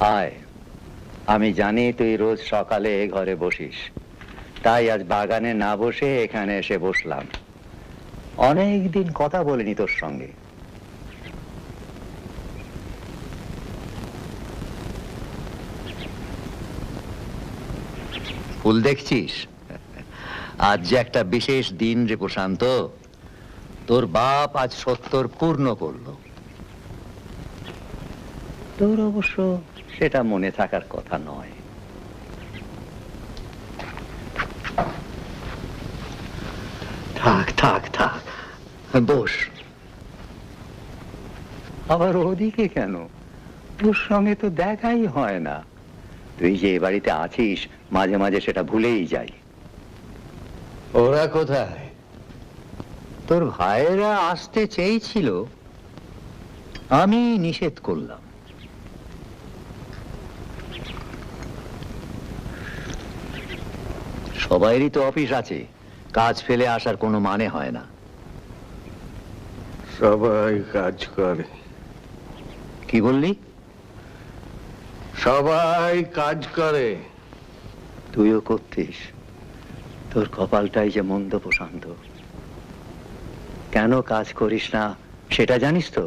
আয়, আমি জানি তুই রোজ সকালে ঘরে বসিস, তাই আজ বাগানে না বসে এখানে এসে বসলাম। অনেক দিন কথা বলিনি তোর সঙ্গে। ফুল দেখছিস? আজ যে একটা বিশেষ দিন রে প্রশান্ত। তোর বাপ আজ 70 পূর্ণ করলো। তোর অবশ্য সেটা মনে থাকার কথা নয়। থাক থাক থাক, বস। আবার ওদিকে কেন? তোর সঙ্গে তো দেখাই হয় না। তুই যে এ বাড়িতে আছিস, মাঝে মাঝে সেটা ভুলেই যাই। ওরা কোথায়? তোর ভাইয়েরা আসতে চেয়েছিল, আমি নিষেধ করলাম। সবাইরই তো অফিস আছে, কাজ ফেলে আসার কোনো মানে হয় না। সবাই কাজ করে। কি বললি? সবাই কাজ করে। তুইও করতিস। তোর কপালটাই যে মন্দ প্রশান্ত। কেন কাজ করিস না সেটা জানিস তো?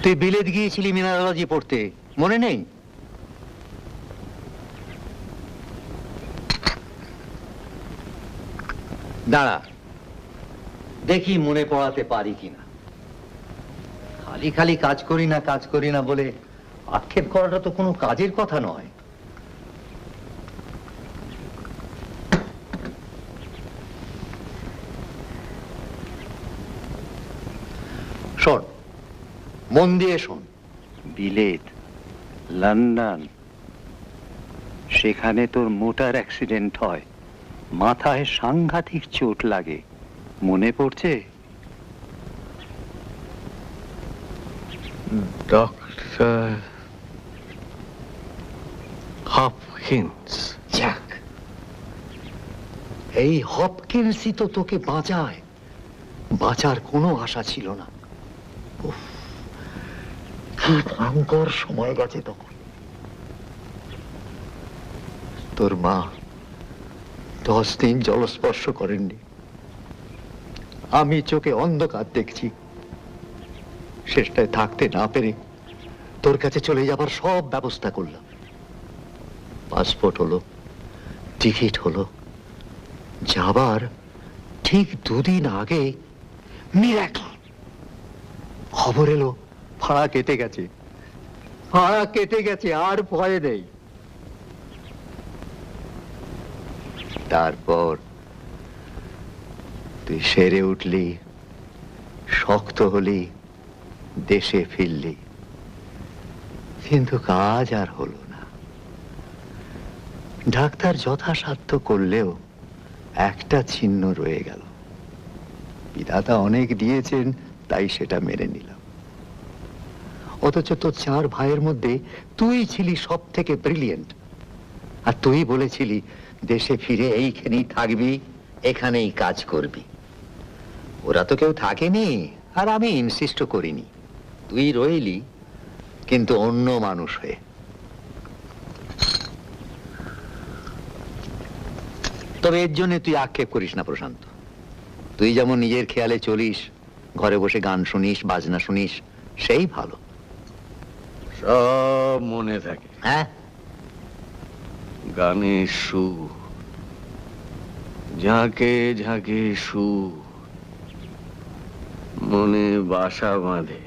তুই বিলেত গিয়েছিলি মিনারোলজি পড়তে, মনে নেই? দাঁড়া, দেখি মনে পড়াতে পারি কিনা। খালি খালি কাজ করি না বলে আক্ষেপ করাটা তো কোনো কাজের কথা নয়। শোন, মন দিয়ে শোন। বিলেত, লন্ডন, সেখানে তোর মোটর অ্যাক্সিডেন্ট হয়, মাথায় সাংঘাতিক চোট লাগে, মনে পড়ছে? Doctor Hopkins. যাক, এই হপকিন্সই তো তোকে বাঁচায়। বাঁচার কোনো আশা ছিল না। উফ, কি ভয়ঙ্কর সময় গেছে তখন। তোর মা 10 দিন জলস্পর্শ করেননি। আমি চোখে অন্ধকার দেখছি। শেষটায় থাকতে না পেরে তোর কাছে চলে যাবার সব ব্যবস্থা করলাম। পাসপোর্ট হলো, টিকিট হলো। যাবার ঠিক 2 দিন আগে মিরাকল খবর এলো, ভাড়া কেটে গেছে। ভাড়া কেটে গেছে, আর ভয় নেই। তারপর তুই সেরে উঠলি, শক্ত হলি, দেশে ফিরলি, কিন্তু কাজ আর হলো না। ডাক্তার যথাসাধ্য করলেও একটা চিহ্ন রয়ে গেল। বিধাতা অনেক দিয়েছেন, তাই সেটা মেনে নিলাম। অথচ তোর 4 ভাইয়ের মধ্যে তুই ছিলি সব থেকে ব্রিলিয়েন্ট। আর তুই বলেছিলি দেশে ফিরে এইখানেই থাকবি, এখানেই কাজ করবি। ওরা তো কেউ থাকেনি, আর আমি ইনসিস্ট করিনি। তুই রইলি, কিন্তু অন্য মানুষ হয়ে। তবে এর জন্য তুই আক্ষেপ করিস না প্রশান্ত। তুই যেমন নিজের খেয়ালে চলিস, ঘরে বসে গান শুনিস, বাজনা শুনিস, সেই ভালো। সব মনে থাকে। হ্যাঁ, গানের সুর, ঝাঁকে ঝাঁকে সুর মনে বাসা বাঁধে।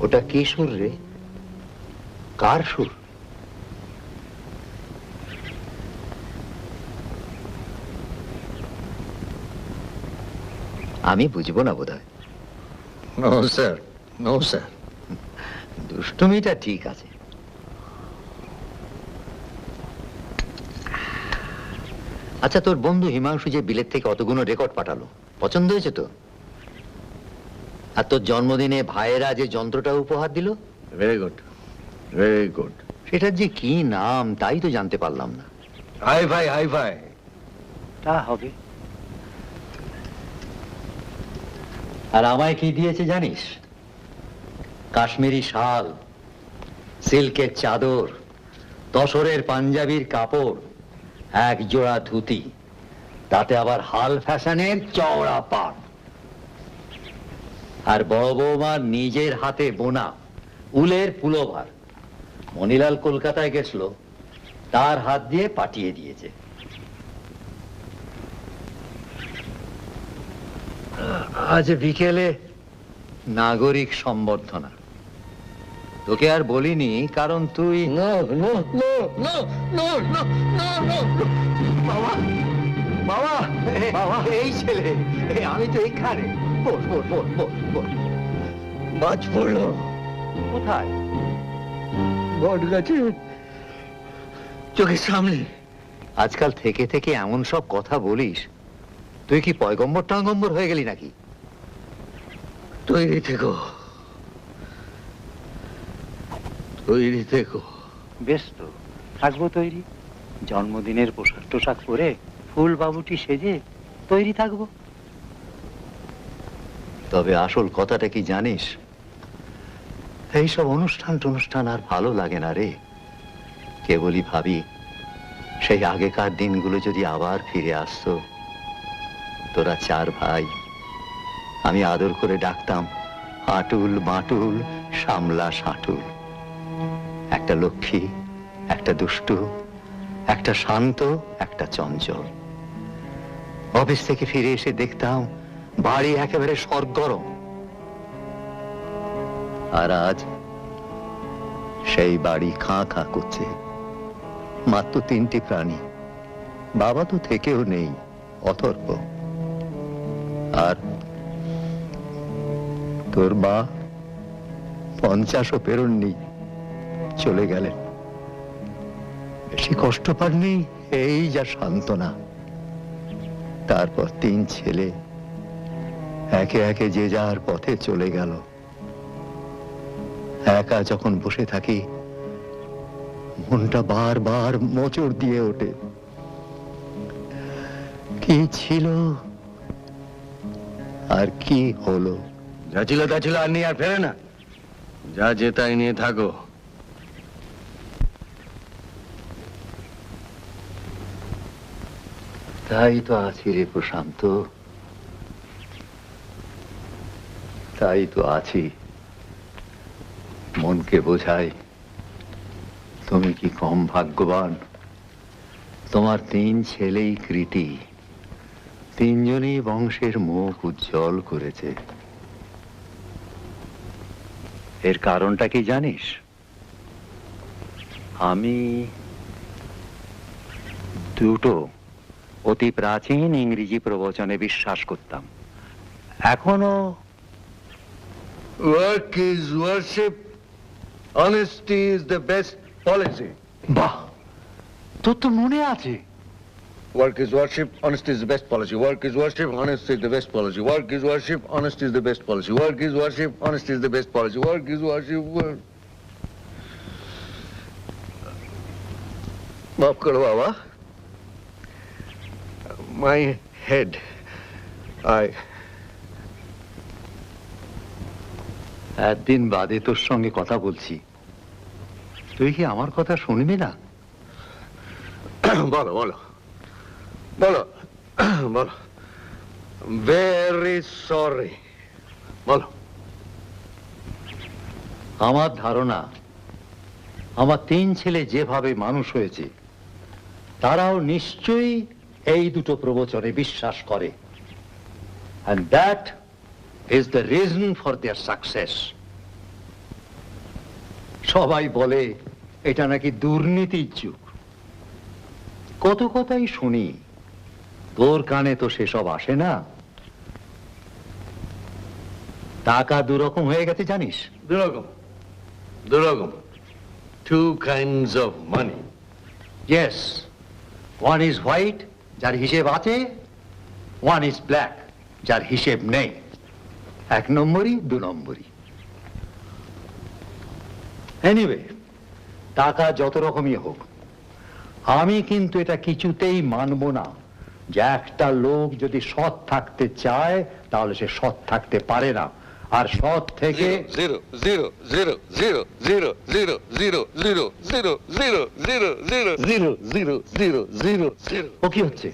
ওটা কি সুর রে? কার সুর? আমি বুঝবো না বোধহয়। No sir, no sir. দুষ্টুমিটা ঠিক আছে, আচ্ছা তোর বন্ধু হিমাংশু যে বিলেত থেকে অতগুলো রেকর্ড পাঠালো, পছন্দ হয়েছে তো? আর তোর জন্মদিনে ভাইয়েরা যে যন্ত্রটা উপহার দিল, ভেরি গুড, ভেরি গুড। সেটার যে কি নাম তাই তো জানতে পারলাম না। হাই ভাই, হাই ভাই। তা হবে। আর আমায় কি দিয়েছে জানিস? কাশ্মীরি শাল, সিল্কের চাদর, তসরের পাঞ্জাবির কাপড়, এক জোড়া ধুতি, তাতে আবার হাল ফ্যাশনের চওড়া পাট, আর বড় বৌমার নিজের হাতে বোনা উলের পুলোভার। মনিলাল কলকাতায় গেছিল, তার হাত দিয়ে পাঠিয়ে দিয়েছে। আজ বিকেলে নাগরিক সম্বর্ধনা। তোকে আর বলিনি কারণ তুই no no no no no no no no. বাবা, বাবা, বাবা, এই ছেলে, আমি তো এখানে। বল বল বল বল বল। বাজ পড়লো। কোথায়? বট গাছে, চোখের সামনে। আজকাল থেকে থেকে এমন সব কথা বলিস, তুই কি পয়গম্বর টাঙ্গম্বর হয়ে গেলি নাকি? তৈরি থেকো, তৈরি থেকো। বেশ তো, থাকবো তৈরি। জন্মদিনের পোশাক টোশাক পরে ফুল বাবুটি সেজে তৈরি থাকবো। তবে আসল কথাটা কি জানিস? এইসব অনুষ্ঠান টনুষ্ঠান আর ভালো লাগে না রে। কেবলই ভাবি সেই আগেকার দিনগুলো যদি আবার ফিরে আসতো। তোরা চার ভাই, আমি আদর করে ডাকতাম আটুল বাটুল সামলা সাঁটুল। একটা লক্ষ্মী, একটা দুষ্টু, একটা শান্ত, একটা চঞ্চল। অফিস থেকে ফিরে এসে দেখতাম বাড়ি একেবারে সরগরম। আর আজ সেই বাড়ি খাঁ খাঁ করছে। মাত্র 3টি প্রাণী, বাবা তো থেকেও নেই, অথর্ব। আর তোর মা 50ও পেরোননি, চলে গেলেন। বেশি কষ্ট পাননি, এই যা সান্ত্বনা। তারপর 3 ছেলে একে একে যে যার পথে চলে গেল। একা যখন বসে থাকি, মনটা বারবার মোচড় দিয়ে ওঠে। কি ছিল আর কি হলো? যা ছিল তা ছিল, আর নিয়ে আর ফেরে না। যা যে তাই নিয়ে থাকো। তাই তো আছি রে প্রশান্ত, তাই তো আছি। মনকে বোঝাই তুমি কি কম ভাগ্যবান। তোমার 3 ছেলেই কৃতি, 3জনই বংশের মুখ উজ্জ্বল করেছে। এর কারণটা কি জানিস? আমি দুটো অতি প্রাচীন ইংরেজি প্রবচনে বিশ্বাস করতাম, এখনো। Work is worship. Honesty is the best policy. বাহ, তোর তো মনে আছে। Work is worship. Honesty is the best policy. Work is worship. Honesty is the best policy. Work is worship. Honesty is the best policy. Work is worship. Honesty is the best policy. Work is worship. माफ करो बाबा. My head. একদিন বাদে তোর সঙ্গে কথা বলছি, তুই কি আমার কথা শুনবি না? বলো বলো বলো বলো. Very sorry. বলো. আমার ধারণা আমার 3 ছেলে যেভাবে মানুষ হয়েছে, তারাও নিশ্চয়ই এই দুটো প্রবচনে বিশ্বাস করে। And that is the reason for their success. সবাই বলে এটা নাকি দুর্নীতির যুগ। কত কথাই শুনি, তোর কানে তো সেসব আসে না। টাকা দুরকম হয়ে গেছে জানিস? দুরকম two kinds of money. Yes, one is white, যার হিসেব আছে, ওয়ান ইজ ব্ল্যাক, যার হিসেব নেই। 1 নম্বরই 2 নম্বরই। এনিওয়ে, টাকা যত রকমই হোক, আমি কিন্তু এটা কিছুতেই মানব না যে একটা লোক যদি সৎ থাকতে চায় তাহলে সে সৎ থাকতে পারে না, আর সৎ থেকে Zero, zero, zero, zero, zero, zero, zero, zero, zero, zero, zero, zero, zero, zero, zero, zero, zero, ও কি হচ্ছে?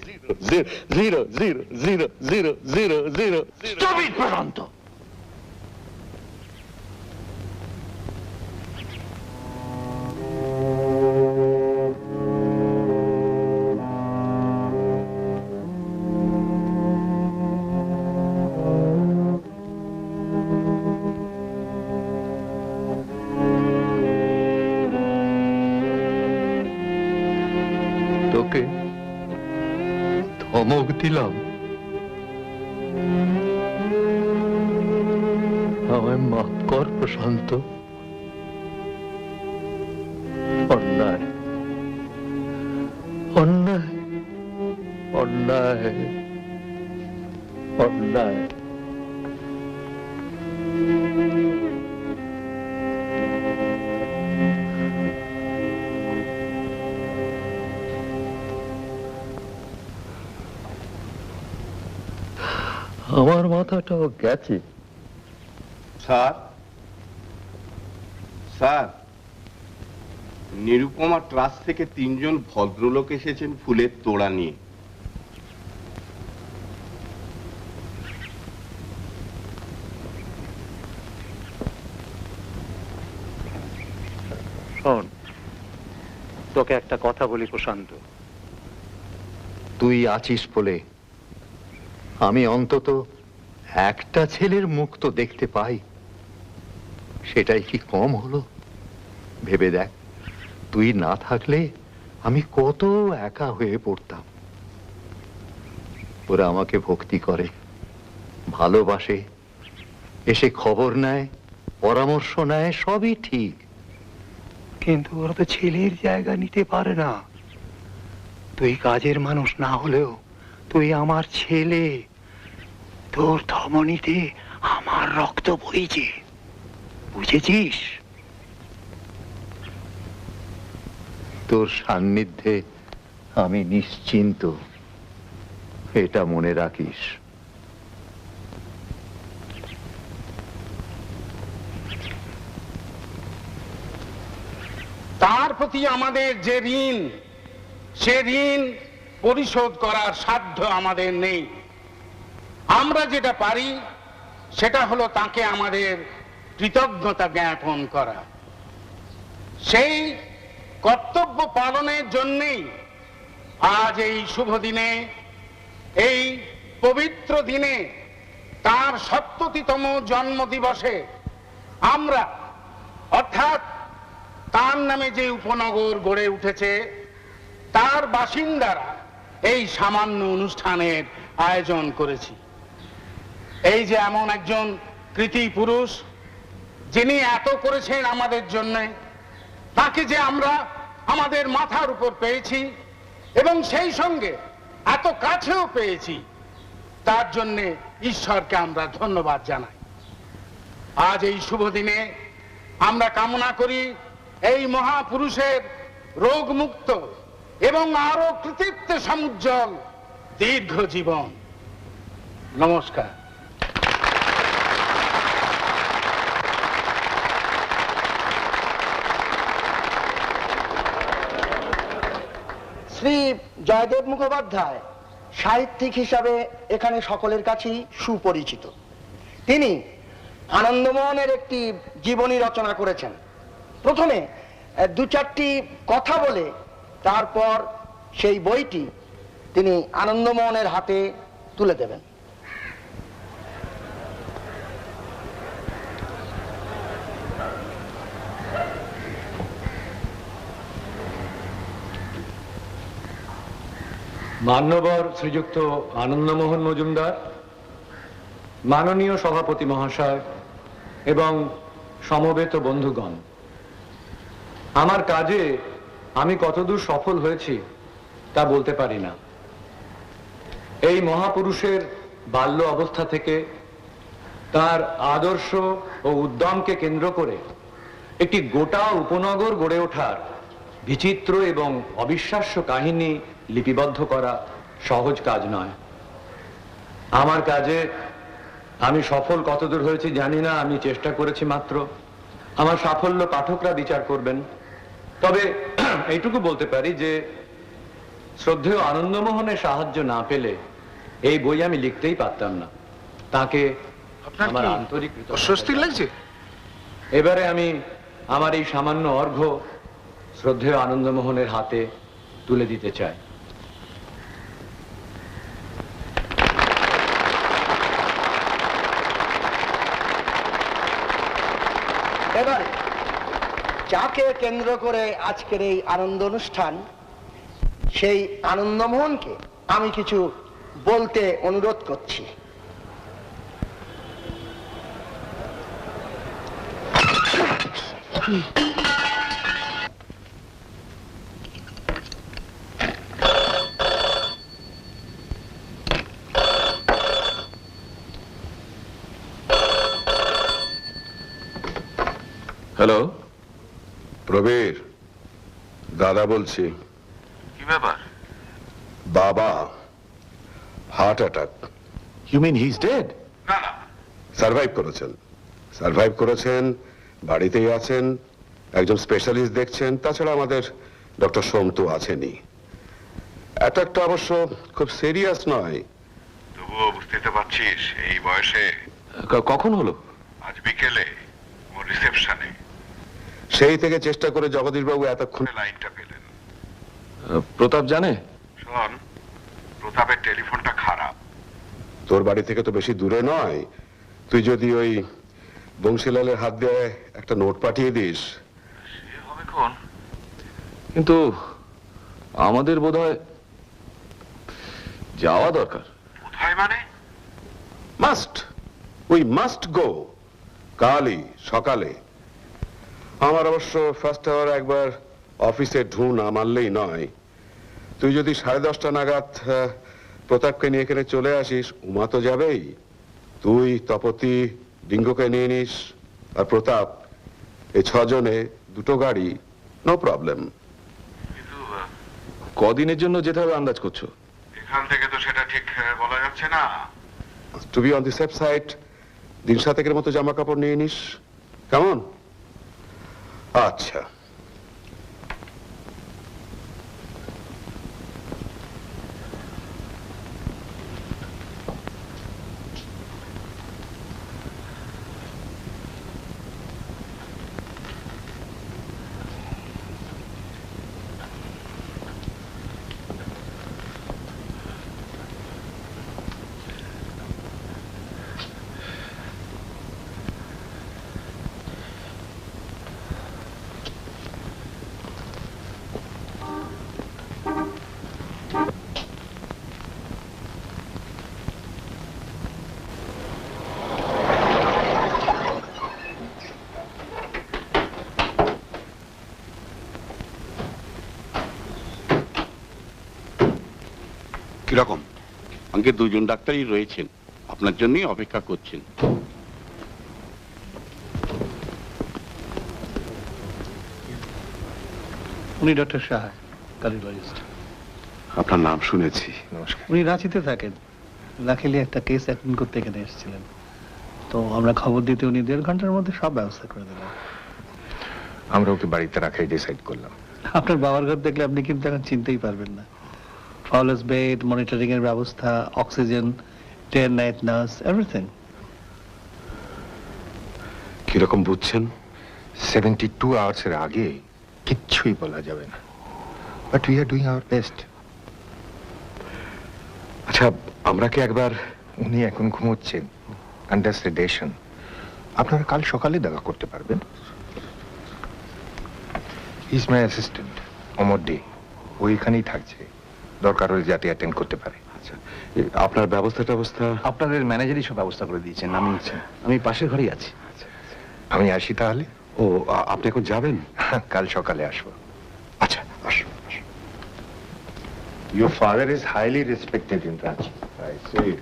zero, zero, zero, zero, zero, zero, zero, zero. Stop it, প্রশান্ত। তোকে ধমক দিলাম, আমায় মাফ কর প্রশান্ত। অন্যায়, অন্যায়, অন্যায়, অন্যায়। আমার মাথাটাও গেছে। স্যার, স্যার, নিরুপমা ট্রাস্ট থেকে 3 জন ভদ্রলোক এসেছেন ফুলের তোড়া নিয়ে। শোন, তোকে একটা কথা বলি প্রশান্ত। তুই আছিস বলে আমি অন্তত একটা ছেলের মুখ তো দেখতে পাই, সেটাই কি কম হলো? ভেবে দেখ, তুই না থাকলে আমি কত একা হয়ে পড়তাম। ওরা আমাকে ভক্তি করে, ভালোবাসে, এসে খবর নেয়, পরামর্শ নেয়, সবই ঠিক, কিন্তু ওরা তো ছেলের জায়গা নিতে পারে না। তুই কাজের মানুষ না হলেও তুই আমার ছেলে, তোর ধমনীতে আমার রক্ত বইছে, বুঝেছিস? তোর সান্নিধ্যে আমি নিশ্চিন্ত, এটা মনে রাখিস। তার প্রতি আমাদের যে ঋণ, সে ঋণ পরিশোধ করার সাধ্য আমাদের নেই। আমরা যেটা পারি সেটা হলো তাকে আমাদের কৃতজ্ঞতা জ্ঞাপন করা। সেই কর্তব্য পালনের জন্যেই আজ এই শুভ দিনে, এই পবিত্র দিনে, তার ৭০তম জন্মদিবসে আমরা, অর্থাৎ তার নামে যে উপনগর গড়ে উঠেছে তার বাসিন্দারা, এই সামান্য অনুষ্ঠানের আয়োজন করেছি। এই যে এমন একজন কৃতি পুরুষ যিনি এত করেছেন আমাদের জন্য, তাকে যে আমরা আমাদের মাথার উপর পেয়েছি এবং সেই সঙ্গে এত কাছেও পেয়েছি, তার জন্য ঈশ্বরকে আমরা ধন্যবাদ জানাই। আজ এই শুভ দিনে আমরা কামনা করি এই মহাপুরুষের রোগমুক্ত এবং আরো কৃতিত্বে সমুজ্জ্বল দীর্ঘ জীবন। নমস্কার। শ্রী জয়দেব মুখোপাধ্যায় সাহিত্যিক হিসাবে এখানে সকলের কাছেই সুপরিচিত। তিনি আনন্দমোহনের একটি জীবনী রচনা করেছেন। প্রথমে 2-4টি কথা বলে তারপর সেই বইটি তিনি আনন্দমোহনের হাতে তুলে দেবেন। মান্যবর শ্রীযুক্ত আনন্দমোহন মজুমদার, মাননীয় সভাপতি মহাশয়, এবং সমবেত বন্ধুগণ, আমার কাজে আমি কতদূর সফল হয়েছি তা বলতে পারি না। এই মহাপুরুষের বাল্য অবস্থা থেকে তার আদর্শ ও উদ্যমকে কেন্দ্র করে একটি গোটা উপনগর গড়ে ওঠার বিচিত্র এবং অবিশ্বাস্য কাহিনী লিপিবদ্ধ করা সহজ কাজ নয়। আমার কাজে আমি সফল কতদূর হয়েছি জানি না, আমি চেষ্টা করেছি মাত্র। আমার সাফল্য পাঠকরা বিচার করবেন। তবে এইটুকু বলতে পারি যে শ্রদ্ধেয় আনন্দমোহনের সাহায্য না পেলে এই বই আমি লিখতেই পারতাম না। তাকে আমার আন্তরিক অস্বস্তি লাগছে? এবারে আমি আমার এই সামান্য অর্ঘ্য শ্রদ্ধেয় আনন্দমোহনের হাতে তুলে দিতে চাই। এবারে যাকে কেন্দ্র করে আজকের এই আনন্দ অনুষ্ঠান, সেই আনন্দমোহনকে আমি কিছু বলতে অনুরোধ করছি। হ্যালো, প্রবীর দাদা বলছি। কি ব্যাপার? বাবা heart attack. You mean he is dead? না না, সার্ভাইভ করেছেন, বাড়িতেই আছেন, একজন স্পেশালিস্ট দেখছেন। তাছাড়া আমাদের ডক্টর সোমতু আছেনই। অ্যাটাকটা অবশ্য খুব সিরিয়াস নয়। তবুও বুঝতে তো পারছিস এই বয়সে। কখন হলো? আজ বিকেলে ওর রিসেপশনে সেই থেকে চেষ্টা করে জগদীশবাবু এতক্ষণে লাইনটা পেলেন। প্রতাপ জানে? শোন, প্রতাপের টেলিফোনটা খারাপ। তোর বাড়ি থেকে তো বেশি দূরে নয়। তুই যদি ওই বংশীলালের হাত দিয়ে একটা নোট পাঠিয়ে দিস। সে হবে কোন? কিন্তু আমাদের বোধহয় যাওয়া দরকার। কোথায় মানে? We must go. কালই সকালে। আমার অবশ্য ফার্স্ট আওয়ার একবার অফিসে ঢু না মারলেই নয়। তুই যদি 10:30 নাগাদ প্রতাপকে নিয়ে এখানে চলে আসিস, উমা তো যাবেই। তুই, তপতি, ডিঙ্গোকে নিয়ে নিস, আর প্রতাপ, এই 6 জনে 2টো গাড়ি, নো প্রবলেম। কিন্তু কদিনের জন্য যেতে হবে আন্দাজ করছো? এখান থেকে তো সেটা ঠিক বলা যাচ্ছে না। To be on the safe side, দিন-7 মতো জামা কাপড় নিয়ে নিস। কেমন? আচ্ছা। কিরকম? আগে 2জন ডাক্তারই রয়েছেন, আপনার জন্যই অপেক্ষা করছেন। উনি ডক্টর সাহা, কার্ডিওলজিস্ট। আপনার নাম শুনেছি। উনি রাঁচিতে থাকেন। লাকিলি একটা কেস অ্যাটেন্ড করতে এখানে এসেছিলেন, তো আমরা খবর দিতে উনি 1.5 ঘন্টার মধ্যে সব ব্যবস্থা করে দিলেন। আমরা ওকে বাড়িতে রাখাই ডিসাইড করলাম। আপনার বাবার ঘর দেখলে আপনি কিন্তু এখন চিনতেই পারবেন না। ফলস বেড, মনিটরিং এর ব্যবস্থা, oxygen, day and night nurse, everything. কিরকম বুঝছেন? 72 আওয়ার্সের আগে কিচ্ছুই বলা যাবে না, but we are doing our best. আচ্ছা, আমরা কি একবার, উনি এখন ঘুমোচ্ছেন আন্ডার সেডেশন, আপনারা কাল সকালে দেখা করতে পারবেন। Is my assistant Amar Dey, ও এখানেই থাকছে, দরকার হলে যাতে অ্যাটেন্ড করতে পারে। আচ্ছা, আপনার ব্যবস্থা? আপনাদের ম্যানেজারই সব ব্যবস্থা করে দিয়েছেন। আমি পাশের ঘরেই আছি। আমি আসি তাহলে। ও আপনি এখন যাবেন? কাল সকালে আসবো। আচ্ছা আসুন। Your father is highly respected in Ranchi. I see.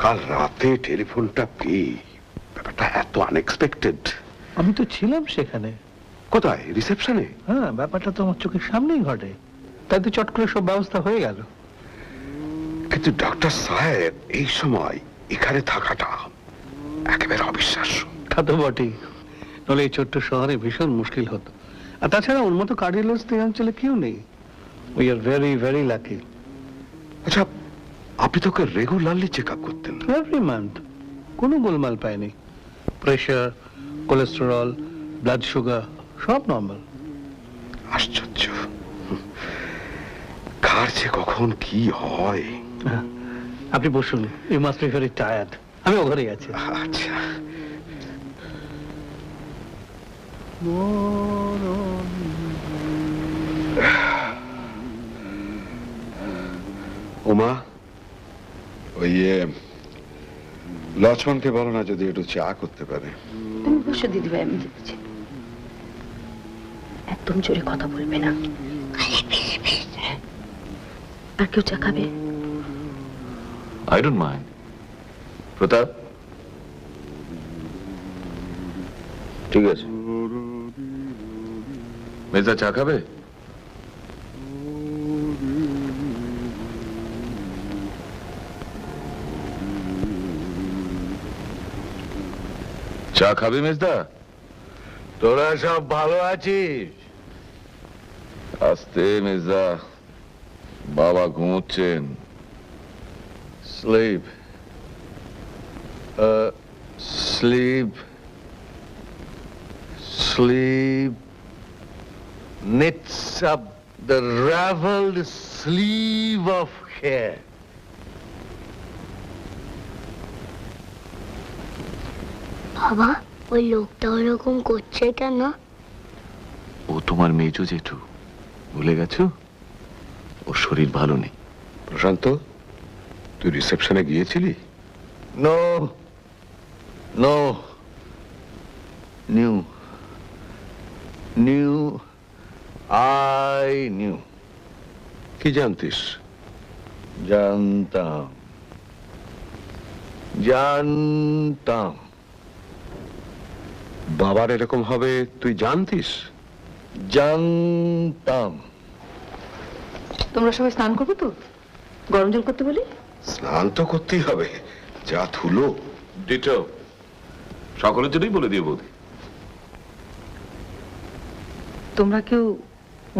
কাল রাতে টেলিফোনটা পেয়ে ব্যাপারটা এত আনএক্সপেক্টেড। আমি তো ছিলাম সেখানে। কোথায়? রিসেপশনে? হ্যাঁ, ব্যাপারটা তো আমার চোখের সামনেই ঘটে, তাই তো চট করে সব ব্যবস্থা হয়ে গেল। কিন্তু ডক্টর সাহেব এই সময় এখানে থাকাটা একেবারে অবিশ্বাস্য। তা তো বটেই, নলে এই ছোট্ট শহরে ভীষণ মুশকিল হতো। আর তাছাড়া ওর মতো কার্ডিওলজিস্ট এই অঞ্চলে কেউ নেই। We are very very lucky. আচ্ছা, আপনি তোকে রেগুলারলি চেক আপ করতেন? এভরি মান্থ, কোনো গোলমাল পায়নি। প্রেশার, কোলেস্টেরল, ব্লাড সুগার সব নর্মাল। আশ্চর্য, কার যে কখন কি হয়। আপনি বসুন, you must be very tired. আমি ও ঘরেই আছি। আচ্ছা। ওমা, ওই লক্ষ্মণকে বলো না যদি একটু চা করতে পারে। তুমি বসো দিদিভাই, আমি দিচ্ছি। একদম জোরে কথা বলবে না। আর কেউ চা খাবে? I don't mind. প্রতাপ, ঠিক আছে। মেজদা চা খাবে? চা খাবে মেজদা? তোরা সব ভালো আছিস? আস্তে মেজদা, বাবা ঘুমোচ্ছেন। Sleep. Sleep. Sleep knits up the raveled sleeve of hair. বাবা, ওই লোকটা ওরকম করছে কেন? ও তোমার মেজো জেঠু, ভুলে গেছো? ওর শরীর ভালো নেই। প্রশান্ত, তুই রিসেপশনে গিয়েছিলি? No. No. Knew. I knew. কি জানতিস? জানতাম। বাবার এরকম হবে তুই জানতিস? জানতাম। তোমরা সবাই স্নান করবে তো? গরম জল করতে বলি? স্নান তো করতেই হবে, যা ধুলো। ডিটো, সকলের জন্যই বলে দিয়ে বৌদি। তোমরা কেউ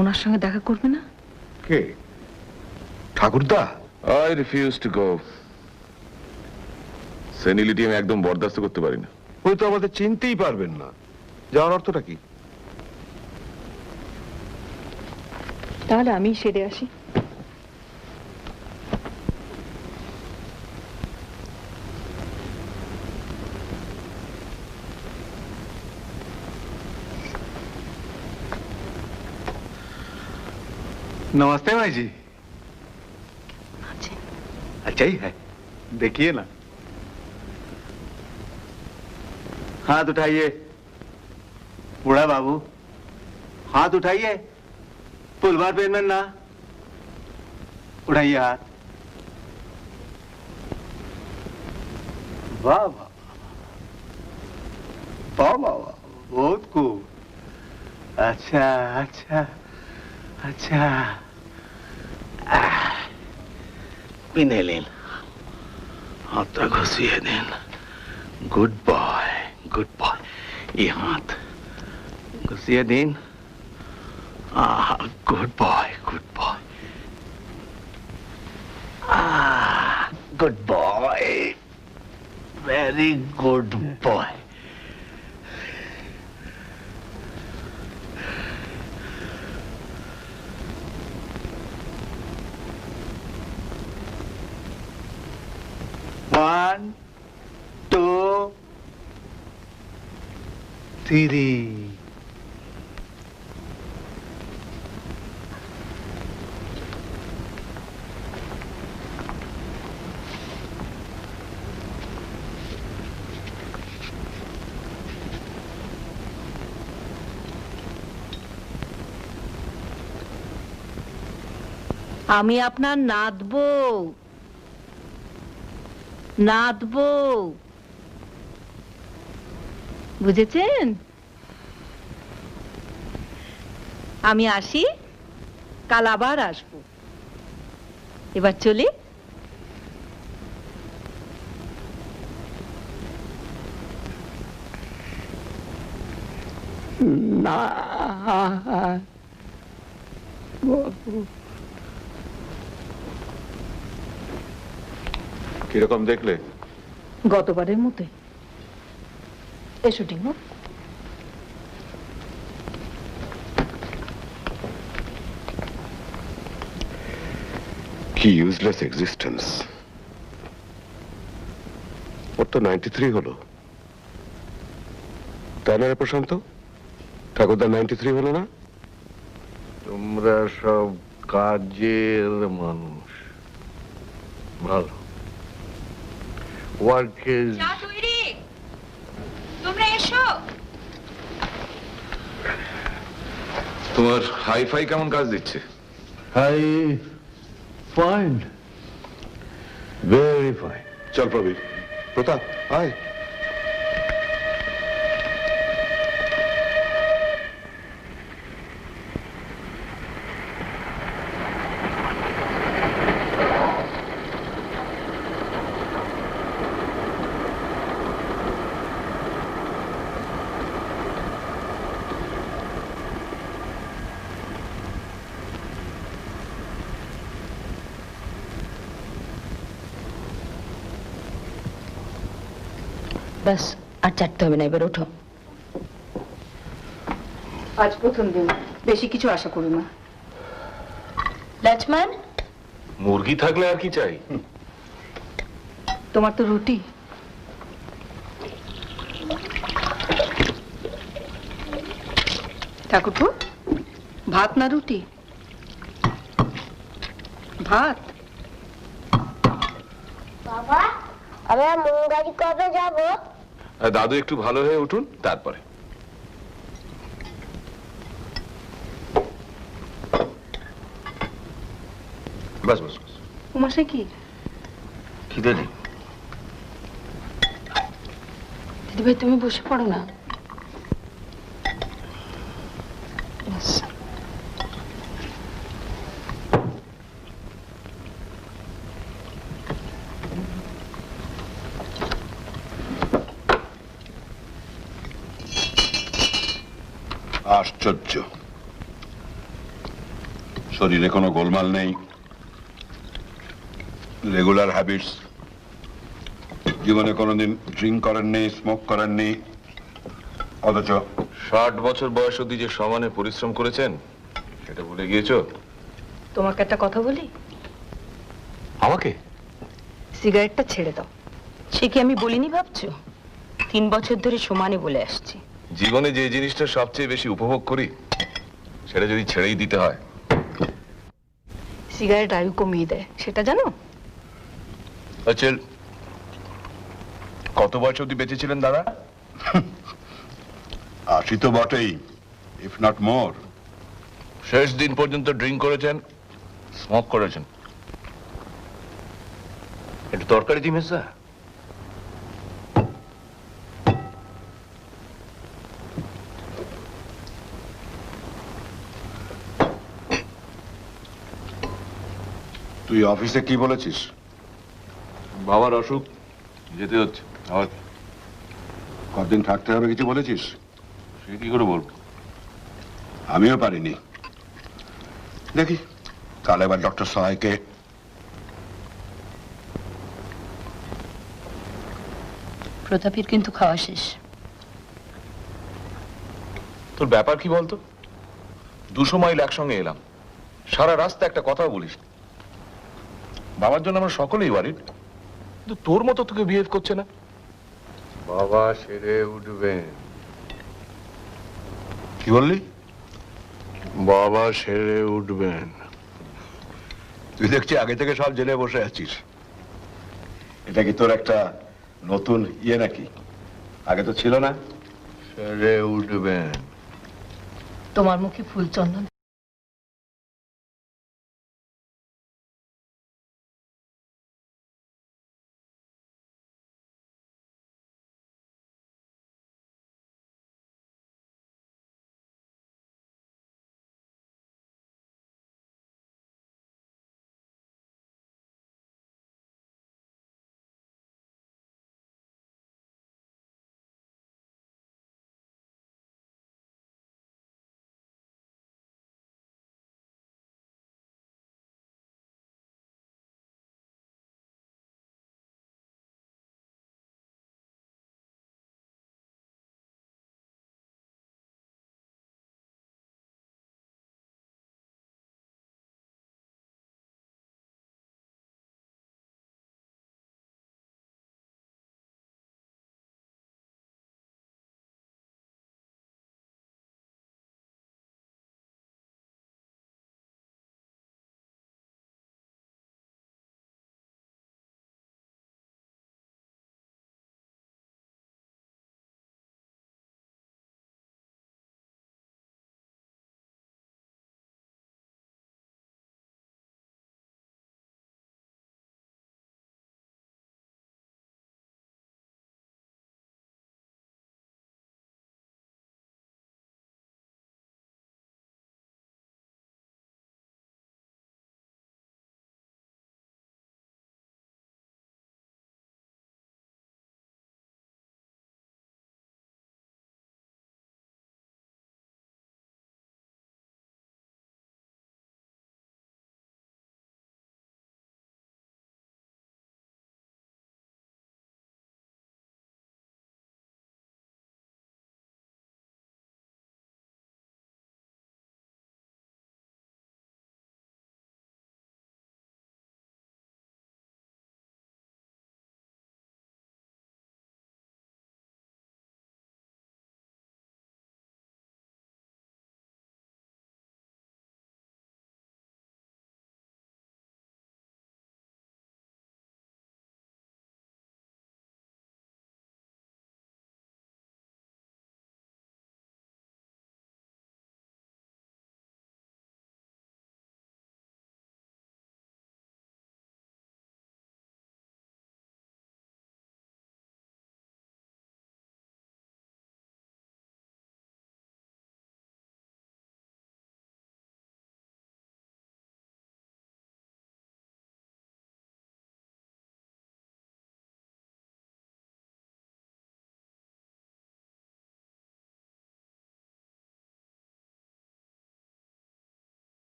ওনার সঙ্গে দেখা করবে না? কে? ঠাকুরদা? I refuse to go. সেনিলিটি আমি একদম বরদাস্ত করতে পারি না। ওই তো আমাদের চিনতেই পারবেন না, যাওয়ার অর্থটা কি? তাহলে আমি সেরে আসি। नमस्ते भाई जी। अच्छा ही है, देखिए ना। हाथ उठाइए बूढ़ा बाबू, हाथ उठाइए। पुलवार पहनना ना, उठाइए हाथ। वाह वाह वाह वाह वाह, बहुत खूब। अच्छा अच्छा अच्छा। পিনে নিন, হাতটা ঘষিয়ে দিন। Good boy, good boy. এই হাত ঘষিয়ে দিন। Good boy, good boy. Good boy, very good boy. 1 2 3 আমি আপনার নাত বউ, নাত বউ, বুঝেছেন? আমি আসি, কাল আবার আসবো। এবার চলি। না কিরকম দেখলে? গতবারের মতোই। এসো টিঙ্গু। কি ইউজলেস এক্সিস্টেন্স। ওর তো 93 হলো, তাই না রে প্রশান্ত? ঠাকুরদার 93 হলো না? তোমরা সব কাজের মানুষ, ভালো ওয়ার্কে। তোমরা এসো। তোমার হাইফাই কেমন কাজ দিচ্ছে? Hi fine, very fine. চল প্রবীর, প্রতাপ আয়। ব্যাস, আর চাটতে হবে না, এবার ওঠো। আজ প্রথম দিন, বেশি কিছু আশা করি না। লাচমান, মুরগি থাকলে আর কি চাই? তোমার তো রুটি। ঠাকুরপো, ভাত না রুটি? ভাত। বাবা, আমরা মঙ্গারি কবে যাব? দাদু একটু ভালো হয়ে উঠুন, তারপরে। বাস বাস বাস। উমাশে কি খিদে নেই। দিদিভাই, তুমি বসে পড়ো না। ব্যাস। আশ্চর্য, শরীরে কোনো গোলমাল নেই, রেগুলার হ্যাবিটস, জীবনে কোনোদিন ড্রিঙ্ক করেননি, স্মোক করেননি, অথচ 60 বছর বয়স অবধি যে সমানে পরিশ্রম করেছেন সেটা ভুলে গিয়েছো? তোমাকে একটা কথা বলি। আমাকে? সিগারেটটা ছেড়ে দাও। সে কি আমি বলিনি ভাবছো? 3 বছর ধরে সমানে বলে আসছি। জীবনে যে জিনিসটা সবচেয়ে বেশি উপভোগ করি সেটা যদি ছেড়েই দিতে হয়। সিগারেট আয়ু কমিয়ে দেয়, সেটা জানো? আচ্ছা, কত বয়স অবধি বেঁচে ছিলেন দাদা? 80 তো বটেই, ইফ নট মোর। শেষ দিন পর্যন্ত ড্রিঙ্ক করেছেন, স্মোক করেছেন। একটু তরকারি দিই মেসা। তুই অফিসে কি বলেছিস? বাবার অসুখ, যেতে হচ্ছে। আর কতদিন থাকতে হবে কিছু বলেছিস? সে কি করে বলবো? আমিও পারিনি। দেখি কাল এবার ডক্টর সহায়কে। প্রতাপের কিন্তু খাওয়া শেষ। তোর ব্যাপার কি বলতো? 200 মাইল একসঙ্গে এলাম, সারা রাস্তা একটা কথাও বলিস। বাবার জন্য আমরা সকলেই ওয়ারিড। কিন্তু তোর মতো তোকে বিহেভ করছে না। বাবা সেরে উঠবেন। কি বললি? বাবা সেরে উঠবেন। তুই দেখছি আগে থেকে সব জেনে বসে আছিস। এটা কি তোর একটা নতুন ইয়ে নাকি? আগে তো ছিল না। সেরে উঠবেন। তোমার মুখে ফুল চন্দন।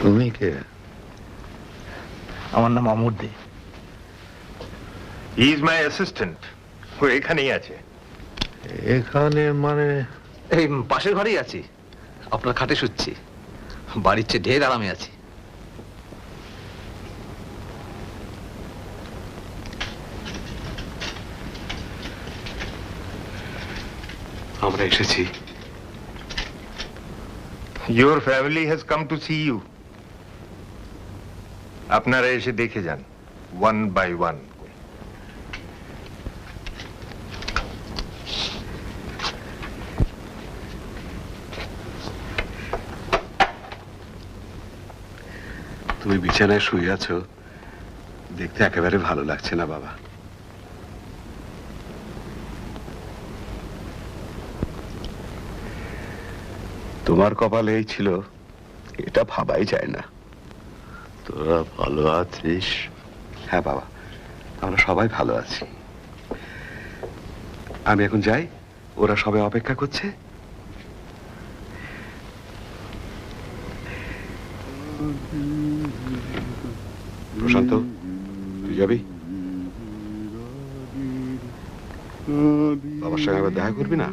তুমি কে? আমার নাম অমর দে। He is my assistant. ও এখানেই আছে। এখানে মানে? এই পাশের ঘরেই আছি, আপনার খাটে শুচ্ছি। বাড়ির চেয়ে ঢের আরামে আছি। আমরা এসেছি। Your family has come to see you. আপনারা এসে দেখে যান, one by one. তুমি বিছানায় শুয়ে আছো, দেখতে একেবারে ভালো লাগছে না বাবা। তোমার কপালে এই ছিল, এটা ভাবাই যায় না। তোরা ভালো আছিস? হ্যাঁ বাবা, আমরা সবাই ভালো আছি। আমি এখন যাই, ওরা সবাই অপেক্ষা করছে। প্রশান্ত, তুই যাবি? বাবার সঙ্গে আবার দেখা করবি না?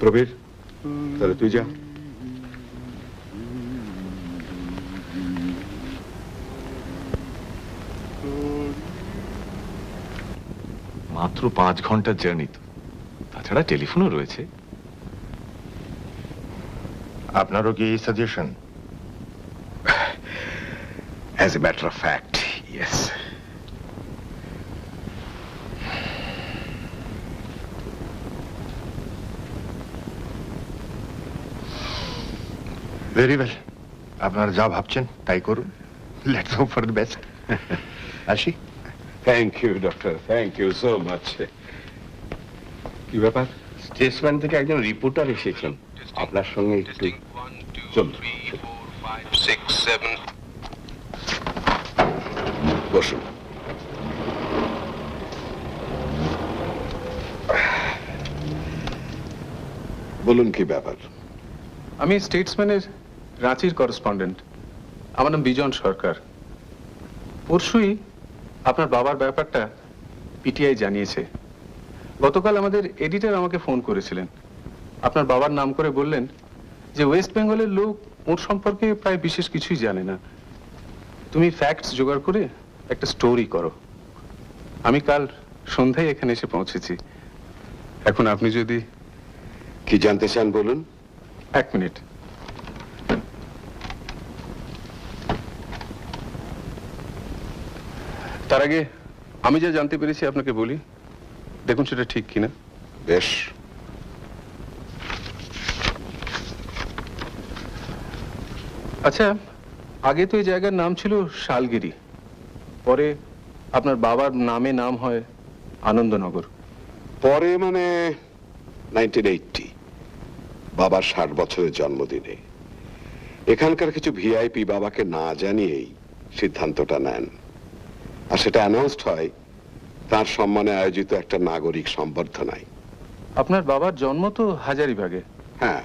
প্রবীর, তাহলে তুই যা। মাত্র 5 ঘন্টার জার্নি তো, তাছাড়া টেলিফোনও রয়েছে। আপনারও কি suggestion? As a matter of fact, yes. Very well, আপনারা যা ভাবছেন তাই করুন। Let's hope for the best. আসি। Thank you doctor, thank you so much. কি ব্যাপার? স্টেটসম্যান থেকে একজন রিপোর্টার এসেছেন আপনার সঙ্গে একটু। চল বসুন। বলুন কি ব্যাপার? আমি স্টেটসম্যানের রাঁচির করেসপন্ডেন্ট। আমার নাম বিজন সরকার। পরশুই আপনার বাবার ব্যাপারটা পিটিআই জানিয়েছে। গতকাল আমাদের এডিটর আমাকে ফোন করেছিলেন। আপনার বাবার নাম করে বললেন যে ওয়েস্ট বেঙ্গলের লোক ওর সম্পর্কে প্রায় বিশেষ কিছুই জানে না। তুমি ফ্যাক্টস জোগাড় করে একটা স্টোরি করো। আমি কাল সন্ধ্যায় এখানে এসে পৌঁছেছি। এখন আপনি যদি কি জানতে চান বলুন। 1 মিনিট। তার আগে আমি যা জানতে পেরেছি আপনাকে বলি, দেখুন সেটা ঠিক কিনা। বেশ। আচ্ছা, আগে তো এই জায়গার নাম ছিল শালগিরি, পরে আপনার বাবার নামে নাম হয় আনন্দনগর। পরে মানে 1980, বাবার 60 বছরের জন্মদিনে এখানকার কিছু ভিআইপি বাবাকে না জানিয়েই সিদ্ধান্তটা নেন, আর সেটা অ্যানাউন্সড হয় তার সম্মানে আয়োজিত একটা নাগরিক সম্বর্ধনায়। আপনার বাবার জন্ম তো হাজারিবাগে। হ্যাঁ,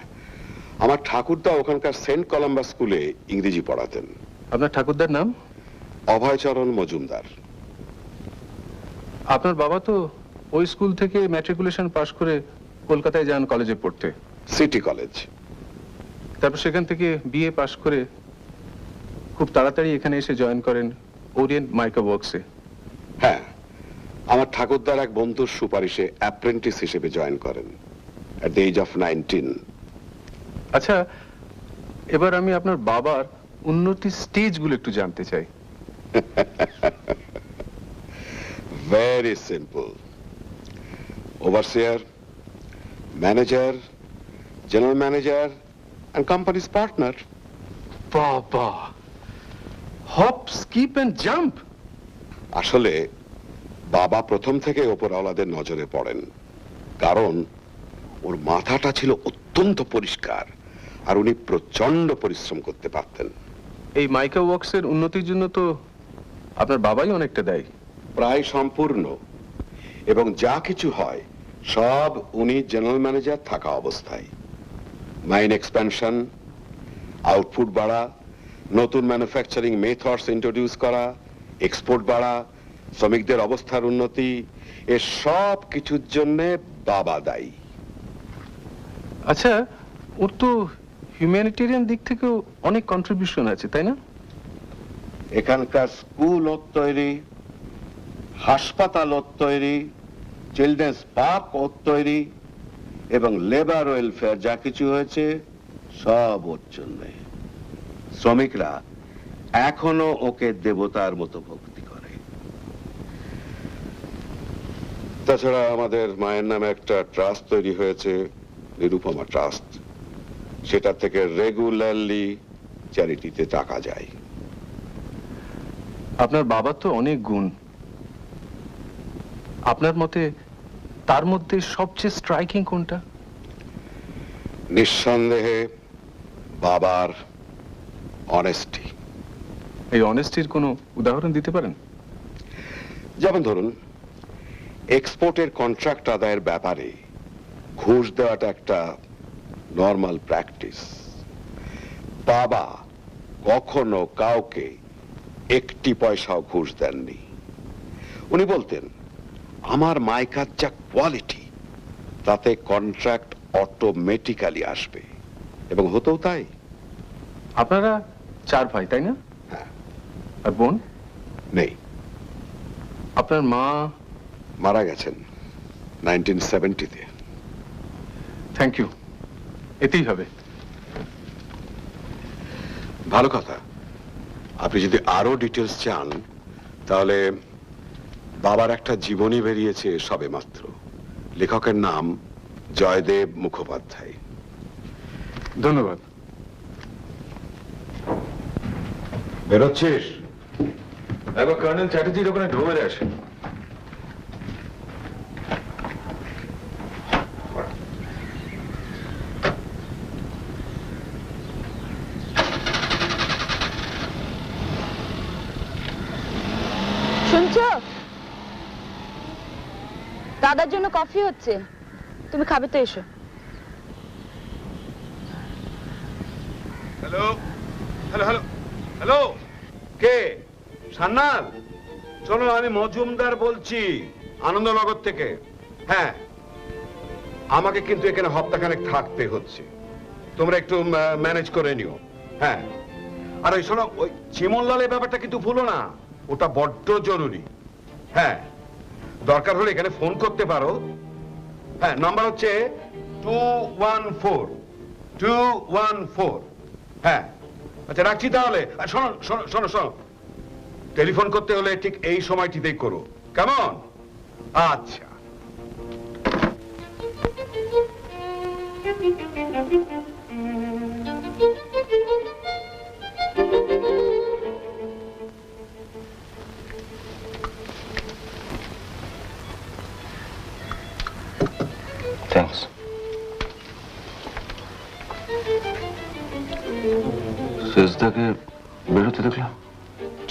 আমার ঠাকুরদা ওখানকার সেন্ট কলাম্বাস স্কুলে ইংরেজি পড়াতেন। আপনার ঠাকুরদার নাম? অভয়চরণ মজুমদার। আপনার বাবা তো ওই স্কুল থেকে ম্যাট্রিকুলেশন পাশ করে কলকাতায় যান কলেজে পড়তে, সিটি কলেজ। তারপর সেখান থেকে বিএ পাশ করে খুব তাড়াতাড়ি এখানে এসে জয়েন করেন ওরিয়েন্ট মাইকা ওয়ার্কসে। হ্যাঁ, আমার ঠাকুরদার এক বন্ধুর সুপারিশে অ্যাপ্রেন্টিস হিসেবে জয়েন করেন at the age of 19। আচ্ছা, এবার আমি আপনার বাবার উন্নতির স্টেজগুলো একটু জানতে চাই। Very simple. Overseer, manager, general manager and company's partner. বাবা, হপ, স্কিপ এন্ড জাম্প। আসলে বাবা প্রথম থেকে ওপরওয়ালাদের নজরে পড়েন, কারণ ওর মাথাটা ছিল অত্যন্ত পরিষ্কার আর উনি প্রচন্ড পরিশ্রম করতে পারতেন। এই মাইকা ওয়ার্কসের উন্নতির জন্য তো আপনার বাবাই অনেকটা দেয়। প্রায় সম্পূর্ণ, এবং যা কিছু হয় সব উনি জেনারেল ম্যানেজার থাকা অবস্থায়। মাইন এক্সপ্যানশন, আউটপুট বাড়া, নতুন ম্যানুফ্যাকচারিং মেথডস ইন্ট্রোডিউস করা, এক্সপোর্ট বাড়া, শ্রমিকদের অবস্থার উন্নতি, এ সব কিছুর জন্য বাবা দায়ী। আচ্ছা, ওর তো হিউম্যানিটেরিয়ান দিক থেকেও অনেক কন্ট্রিবিউশন আছে, তাই না? এখানকার স্কুল ওর তৈরি, হাসপাতাল ওর তৈরি, চিলড্রেন্স পার্ক ওর তৈরি, এবং লেবার ওয়েলফেয়ার যা কিছু হয়েছে সব ওর জন্য। শ্রমিকরা এখনো ওকে দেবতার মতো ভক্তি করে। তাছাড়া আমাদের মায়ের নামে একটা ট্রাস্ট তৈরি হয়েছে, নিরুপমা ট্রাস্ট। সেটা থেকে রেগুলারলি চ্যারিটিতে টাকা যায়। আপনার বাবার তো অনেক গুণ। আপনার মতে তার মধ্যে সবচেয়ে স্ট্রাইকিং কোনটা? নিঃসন্দেহে বাবার অনেস্টি। এই অনেস্টির কোনো উদাহরণ দিতে পারেন? যেমন ধরুন, এক্সপোর্টের কন্ট্রাক্ট আদায়ের ব্যাপারে ঘুষ দেওয়াটা একটা নর্মাল প্র্যাকটিস। বাবা কখনো কাউকে একটি পয়সাও ঘুষ দেননি। উনি বলতেন, আমার মাইকার যা কোয়ালিটি তাতে কন্ট্রাক্ট অটোমেটিক্যালি আসবে, এবং হতেও তাই। আপনারা 4 ভাই, তাই না? হ্যাঁ। আর বোন নেই। আপনার মা মারা গেছেন 1970-তে। থ্যাংক ইউ, এতেই হবে। ভালো কথা। আপনি যদি আরো ডিটেলস চান তাহলে বাবার একটা জীবনী বেরিয়েছে সবেমাত্র। লেখকের নাম জয়দেব মুখোপাধ্যায়। ধন্যবাদ। বেরোচ্ছিস? একবার কর্নেল চ্যাটার্জির ওখানে ঢুকে যাস। শুনছো? দাদার জন্য কফি হচ্ছে, তুমি খাবে তো এসো। হ্যালো হ্যালো হ্যালো হ্যালো, কে? সান্নাল? শোনো, আমি মজুমদার বলছি, আনন্দনগর থেকে। হ্যাঁ, আমাকে কিন্তু এখানে হপ্তাখানেক থাকতে হচ্ছে, তোমরা একটু ম্যানেজ করে নিও। হ্যাঁ, আর ওই শোনো, ওই চিমনলালের ব্যাপারটা কিন্তু ভুলো না, ওটা বড্ড জরুরি। হ্যাঁ, দরকার হলে এখানে ফোন করতে পারো। হ্যাঁ, নাম্বার হচ্ছে 214। হ্যাঁ, আচ্ছা রাখছি তাহলে। আর শোনো শোনো শোনো শোনো, টেলিফোন করতে হলে ঠিক এই সময়টিতেই করো, কেমন? আচ্ছা। থ্যাঙ্কস। শেষদাকে বেরোতে দেখলাম।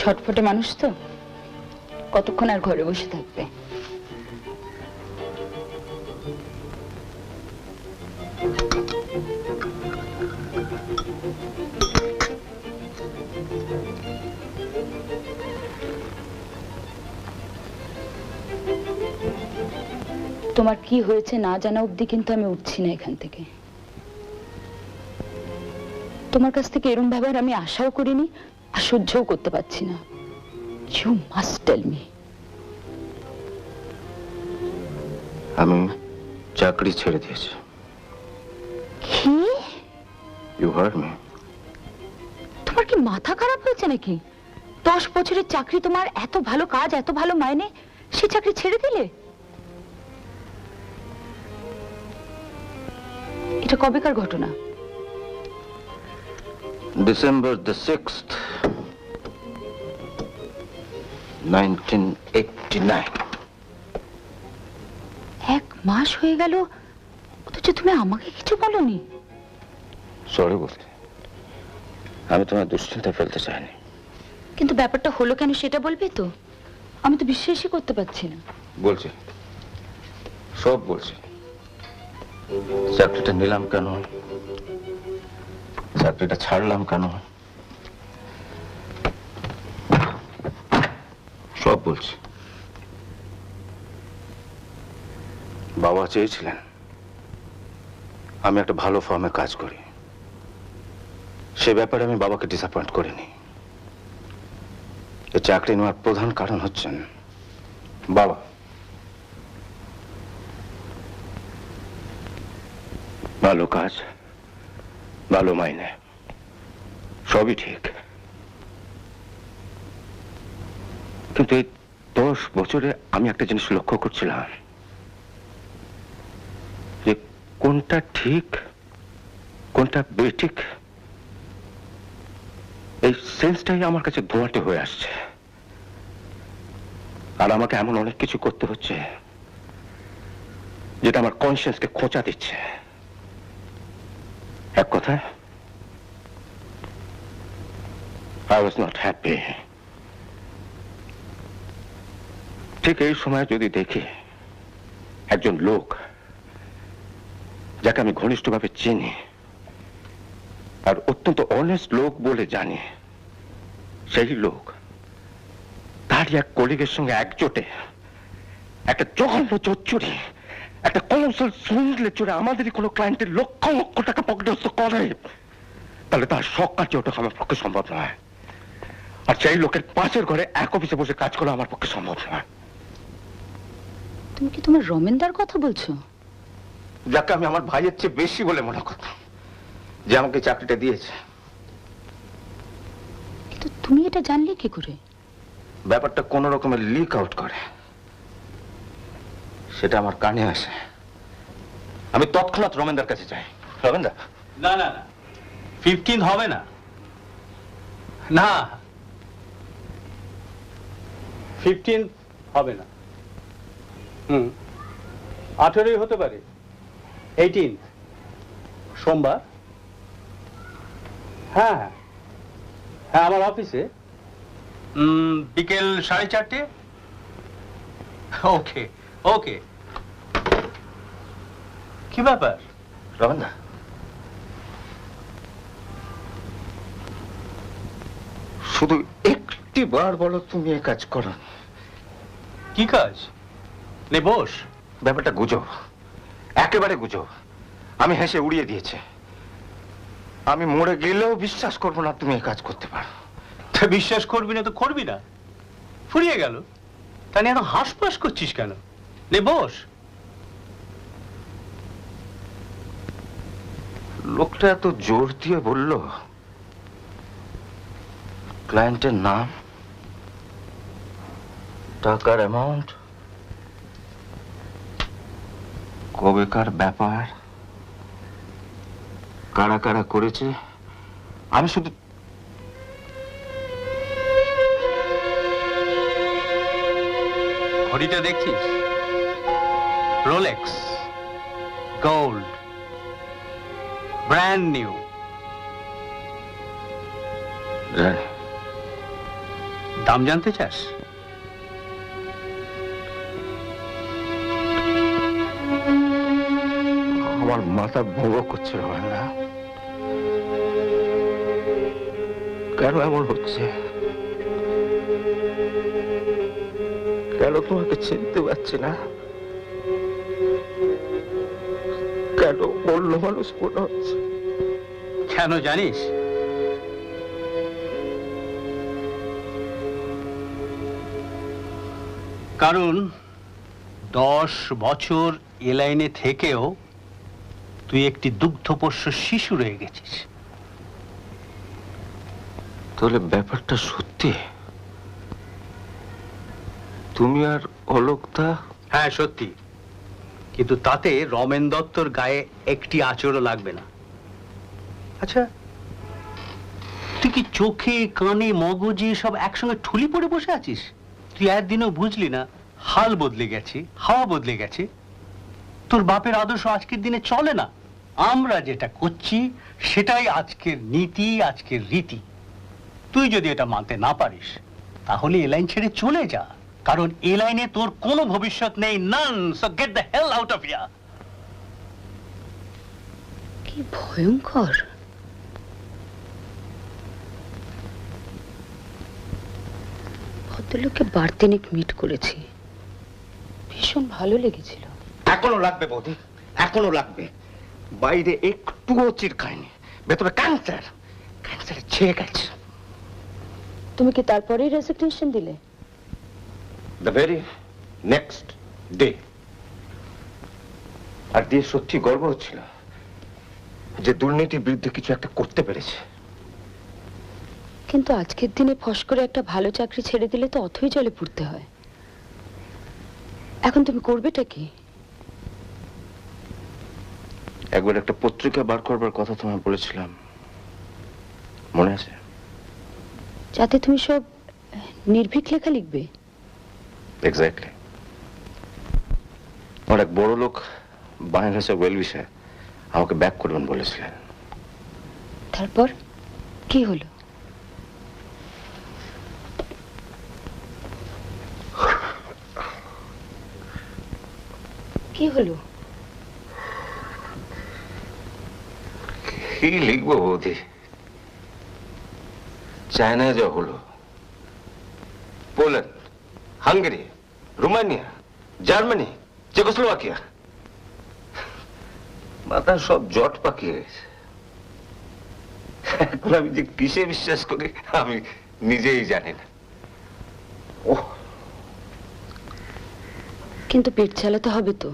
ছটফটে মানুষ তো, কতক্ষণ আর ঘরে বসে থাকবে। তোমার কি হয়েছে না জানা অবধি কিন্তু আমি উঠছি না এখান থেকে। তোমার কাছ থেকে এরম ভাবে আমি আশাও করিনি, আর সহ্যও করতে পারছি না। You must tell me. আমি চাকরি ছেড়ে দিয়েছি। কি? You heard me. তোমার কি মাথা খারাপ হয়েছে নাকি? 10 বছরের চাকরি, তোমার এত ভালো কাজ, এত ভালো মাইনে, সে চাকরি ছেড়ে দিলে? এটা কবেকার ঘটনা? December the 6th, 1989. 1 মাস হয়ে গেল, অথচ তুমি আমাকে কিছু বলনি। সরি বলতে, আমি তোমার দুশ্চিন্তায় ফেলতে চাইনি। কিন্তু ব্যাপারটা হলো কেন সেটা বলবে তো? আমি তো বিশ্বাসই করতে পারছি না। বলছি, সব বলছি। চাকরিটা নিলাম কেন, চাকরিটা ছাড়লাম কেন, সব বলছি। বাবা চেয়েছিলেন আমি একটা ভালো ফার্মে কাজ করি, সে ব্যাপারে আমি বাবাকে ডিসঅ্যাপয়েন্ট করিনি। এই চাকরি নেওয়ার প্রধান কারণ হচ্ছেন বাবা। ভালো কাজ, ভালো মাইনে, সবই ঠিক, কিন্তু এই 10 বছরে আমি একটা জিনিস লক্ষ্য করছিলাম, যে কোনটা ঠিক কোনটা বেঠিক এই সেন্সটাই আমার কাছে ধোঁয়াটে হয়ে আসছে। আর আমাকে এমন অনেক কিছু করতে হচ্ছে যেটা আমার কনসিয়েন্সকে খোঁচা দিচ্ছে। এক কথা, I was not happy. ঠিক এই সময় যদি দেখি একজন লোক যাকে আমি ঘনিষ্ঠভাবে চিনি আর অত্যন্ত অনেস্ট লোক বলে জানি, সেই লোক তারই এক কলিগের সঙ্গে একজোটে একটা জঘন্য চোরচুরি, একটা কলসল সুইন্ডলের চোরে আমাদেরই কোনো ক্লায়েন্টের লক্ষ লক্ষ টাকা পকেটস্থ করে, তাহলে তার শখ কাটিয়ে ওটা আমার পক্ষে সম্ভব নয়। আর সেই লোকের পাশের ঘরে এক অফিসে বসে কাজ করা আমার পক্ষে সম্ভব নয়। তুমি কি তোমার রমেনদার কথা বলছো? যাকে আমি আমার ভাইয়ের চেয়ে বেশি বলে মনে করতাম, যে আমাকে চাকরিটা দিয়েছে। কিন্তু তুমি এটা জানলে কি করে? ব্যাপারটা কোন রকমের লিক আউট করে, সেটা আমার কানে আসে। আমি তৎক্ষণাৎ রমেনদার কাছে যাই। রমেনদা, না না না, 15 হবে না, না 15 হবে না। 18 হতে পারে, 18 সোমবার। হ্যাঁ হ্যাঁ হ্যাঁ, আমার অফিসে বিকেল 4:30। ওকে ওকে। কি ব্যাপার রমেনদা? শুধু একটি বার বলো তুমি এ কাজ করো। কি কাজ? নে বস। ব্যাপারটা গুজব, একেবারে গুজব। আমি হেসে উড়িয়ে দিয়েছে। আমি মরে গেলেও বিশ্বাস করবো না তুমি এই কাজ করতে পারো। বিশ্বাস করবি না তো করবি না, ফুরিয়ে গেল। তা নিয়ে এত হাসপাস করছিস কেন? নে বস। লোকটা এত জোর দিয়ে বলল, ক্লায়েন্টের নাম, টাকার অ্যামাউন্ট, কবেকার ব্যাপার, কারা কারা করেছে। আমি শুধু ঘড়িটা দেখছিস? Rolex gold, brand new. দাম জানতে চাস? আমার মাথা ভঙ্গ করছে রমেনদা। কেন এমন হচ্ছে? কেন তোমাকে চিনতে পারছি না? কেন অন্য মানুষ মনে হচ্ছে? কেন জানিস? কারণ 10 বছর এ লাইনে থেকেও তুই একটি দুগ্ধপোষ্য শিশু রয়ে গেছিস। তাহলে ব্যাপারটা সত্যি? তুমি আর অলোকদা? হ্যাঁ সত্যি, কিন্তু তাতে রমেন দত্তর গায়ে একটি আঁচড়ও লাগবে না। আচ্ছা, তুই কি চোখে কানে মগজে সব একসঙ্গে ঠুলি পড়ে বসে আছিস? তুই একদিনও বুঝলি না হাল বদলে গেছে, হাওয়া বদলে গেছে। তোর বাপের আদর্শ আজকের দিনে চলে না। আমরা যেটা করছি সেটাই আজকের নীতি, আজকের রীতি। তুই যদি এটা মানতে না পারিস তাহলে এ লাইন ছেড়ে চলে যা, কারণ এ লাইনে তোর কোনো ভবিষ্যৎ নেই। None. So get the hell out of here. কি ভয়ঙ্কর! ভদ্রলোককে বার্তেনিক মিট করেছি, ভীষণ ভালো লেগেছিল। এখনো লাগবে বৌদি, এখনো লাগবে। বাইরে একটুও চিরকায়নি, ভেতরে ক্যান্সার, ক্যান্সারে ছেয়ে গেছে। তুমি কি তারপরেই রেজিগনেশন দিলে? The very next day. আর দিয়ে সত্যি গর্ব হচ্ছিল যে দুর্নীতির বিরুদ্ধে কিছু একটা করতে পেরেছে। কিন্তু আজকের দিনে ফস করে একটা ভালো চাকরি ছেড়ে দিলে তো অথই জলে পুড়তে হয়। এখন তুমি করবেটা কি? একবার একটা পত্রিকা বার করবার কথা তোমায় বলেছিলাম, মনে আছে? যাতে তুমি সব নির্ভীক লেখা লিখবে। এক্স্যাক্টলি। আমার এক বড় লোক বাংলাদেশের ওয়েল উইশার আমাকে ব্যাক করবেন বলেছিলেন। তারপর কি হলো? কি হলো? কি লিখবো বৌদি? চায়নায় যা হলো Poland, Hungary, Romania, Germany, Czechoslovakia. মাথা সব জট পাকিয়ে গেছে। এখন আমি যে কিসে বিশ্বাস করি আমি নিজেই জানি না। কিন্তু পেট চালাতে হবে তো,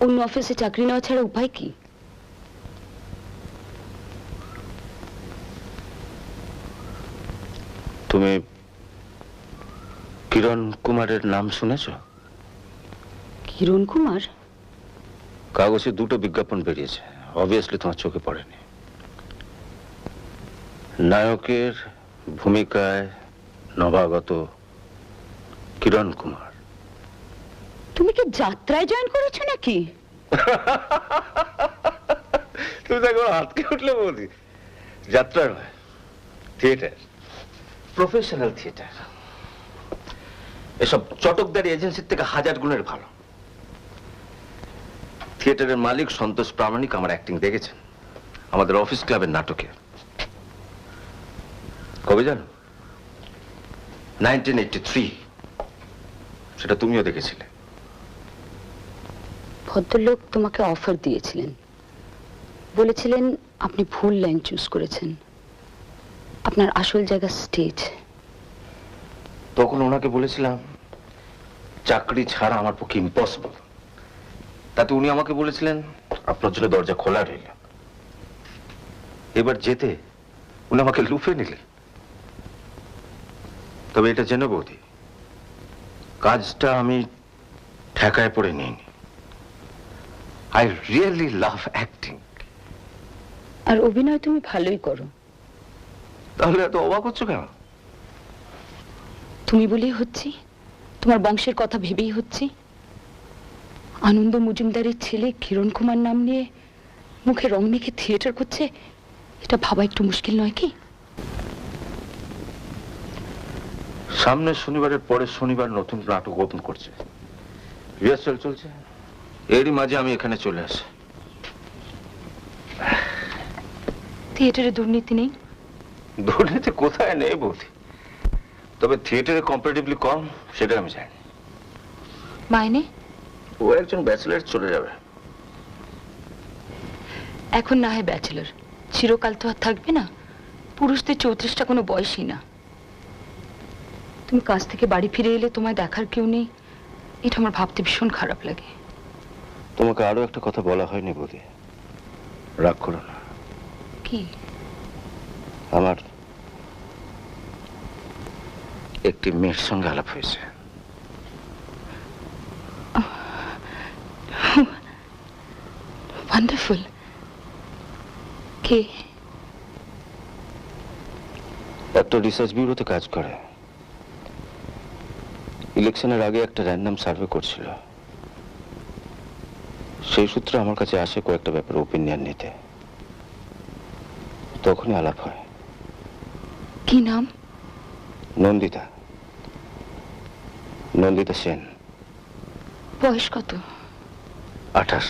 অন্য অফিসে চাকরি নেওয়া ছাড়া উপায় কি? তুমি কিরণ কুমারের নাম শুনেছ? কিরণ কুমার? কাগজে দুটো বিজ্ঞাপন বেরিয়েছে, অবভিয়াসলি তোমার চোখে পড়েনি। নায়কের ভূমিকায় নবাগত কিরণ কুমার। তুমি কি যাত্রায় জয়েন করেছো নাকি? তুমি তো একবার হাতকে উঠলে বলি। যাত্রা নয়, থিয়েটার, প্রফেশনাল থিয়েটার। এসব চটকদারি এজেন্সির থেকে হাজার গুণের ভালো। থিয়েটারের মালিক সন্তোষ প্রামাণিক আমার অ্যাক্টিং দেখেছেন আমাদের অফিস ক্লাবের নাটকে। কবে জানো? 1983। সেটা তুমিও দেখেছিলে। ভদ্রলোক তোমাকে অফার দিয়েছিলেন, বলেছিলেন আপনি ভুল লাইন চুজ করেছেন, আপনার আসল জায়গা স্টেজ। তখন ওনাকে বলেছিলাম চাকরি ছাড়া আমার পক্ষে ইম্পসিবল। তাতে উনি আমাকে বলেছিলেন আপনার জন্য দরজা খোলা রইল। এবার যেতে উনি আমাকে লুফে নিলেন। তবে এটা জেনে বৌদি, কাজটা আমি ঠেকায় পড়ে নিইনি। I really love acting. আর অভিনয় তুমি ভালোই করো। তাহলে এত অবাক হচ্ছ কেন? তুমি বলেই হচ্ছি, তোমার বংশের কথা ভেবেই হচ্ছি। আনন্দ মজুমদারের ছেলে কিরণ কুমার নাম নিয়ে মুখে রং মেখে থিয়েটার করছে, এটা ভাবা একটু মুশকিল নয় কি? সামনের শনিবারের পরের শনিবার নতুন নাটক ওপেন করছে, রিহার্সাল চলছে। এরই মাঝে আমি এখানে চলে আসি। থিয়েটারে দুর্নীতি নেই? দুর্নীতি কোথায় নেই বৌদি, তবে থিয়েটারে কম্পারেটিভলি কম সেটা আমি জানি। মাইনে? ও একজন ব্যাচেলার চলে যাবে। এখন না হয় ব্যাচেলর, চিরকাল তো আর থাকবে না। পুরুষদের 34টা কোনো বয়সই না। তুমি কাজ থেকে বাড়ি ফিরে এলে তোমায় দেখার কেউ নেই, এটা আমার ভাবতে ভীষণ খারাপ লাগে। তোমাকে আরো একটা কথা বলা হয়নি বৌদি, রাগ করো না। কি? আমার একটি মেয়ের সঙ্গে আলাপ হয়েছে। ওয়ান্ডারফুল। কে? একটা রিসার্চ ব্যুরোতে কাজ করে। ইলেকশনের আগে একটা র্যান্ডম সার্ভে করছিল। সেই সূত্রে আমার কাছে আসে কয়েকটা ব্যাপারে ওপিনিয়ন নিতে। তখনই আলাপ হয়। কি নাম? নন্দিতা, নন্দিতা সেন। বয়স কত? 28।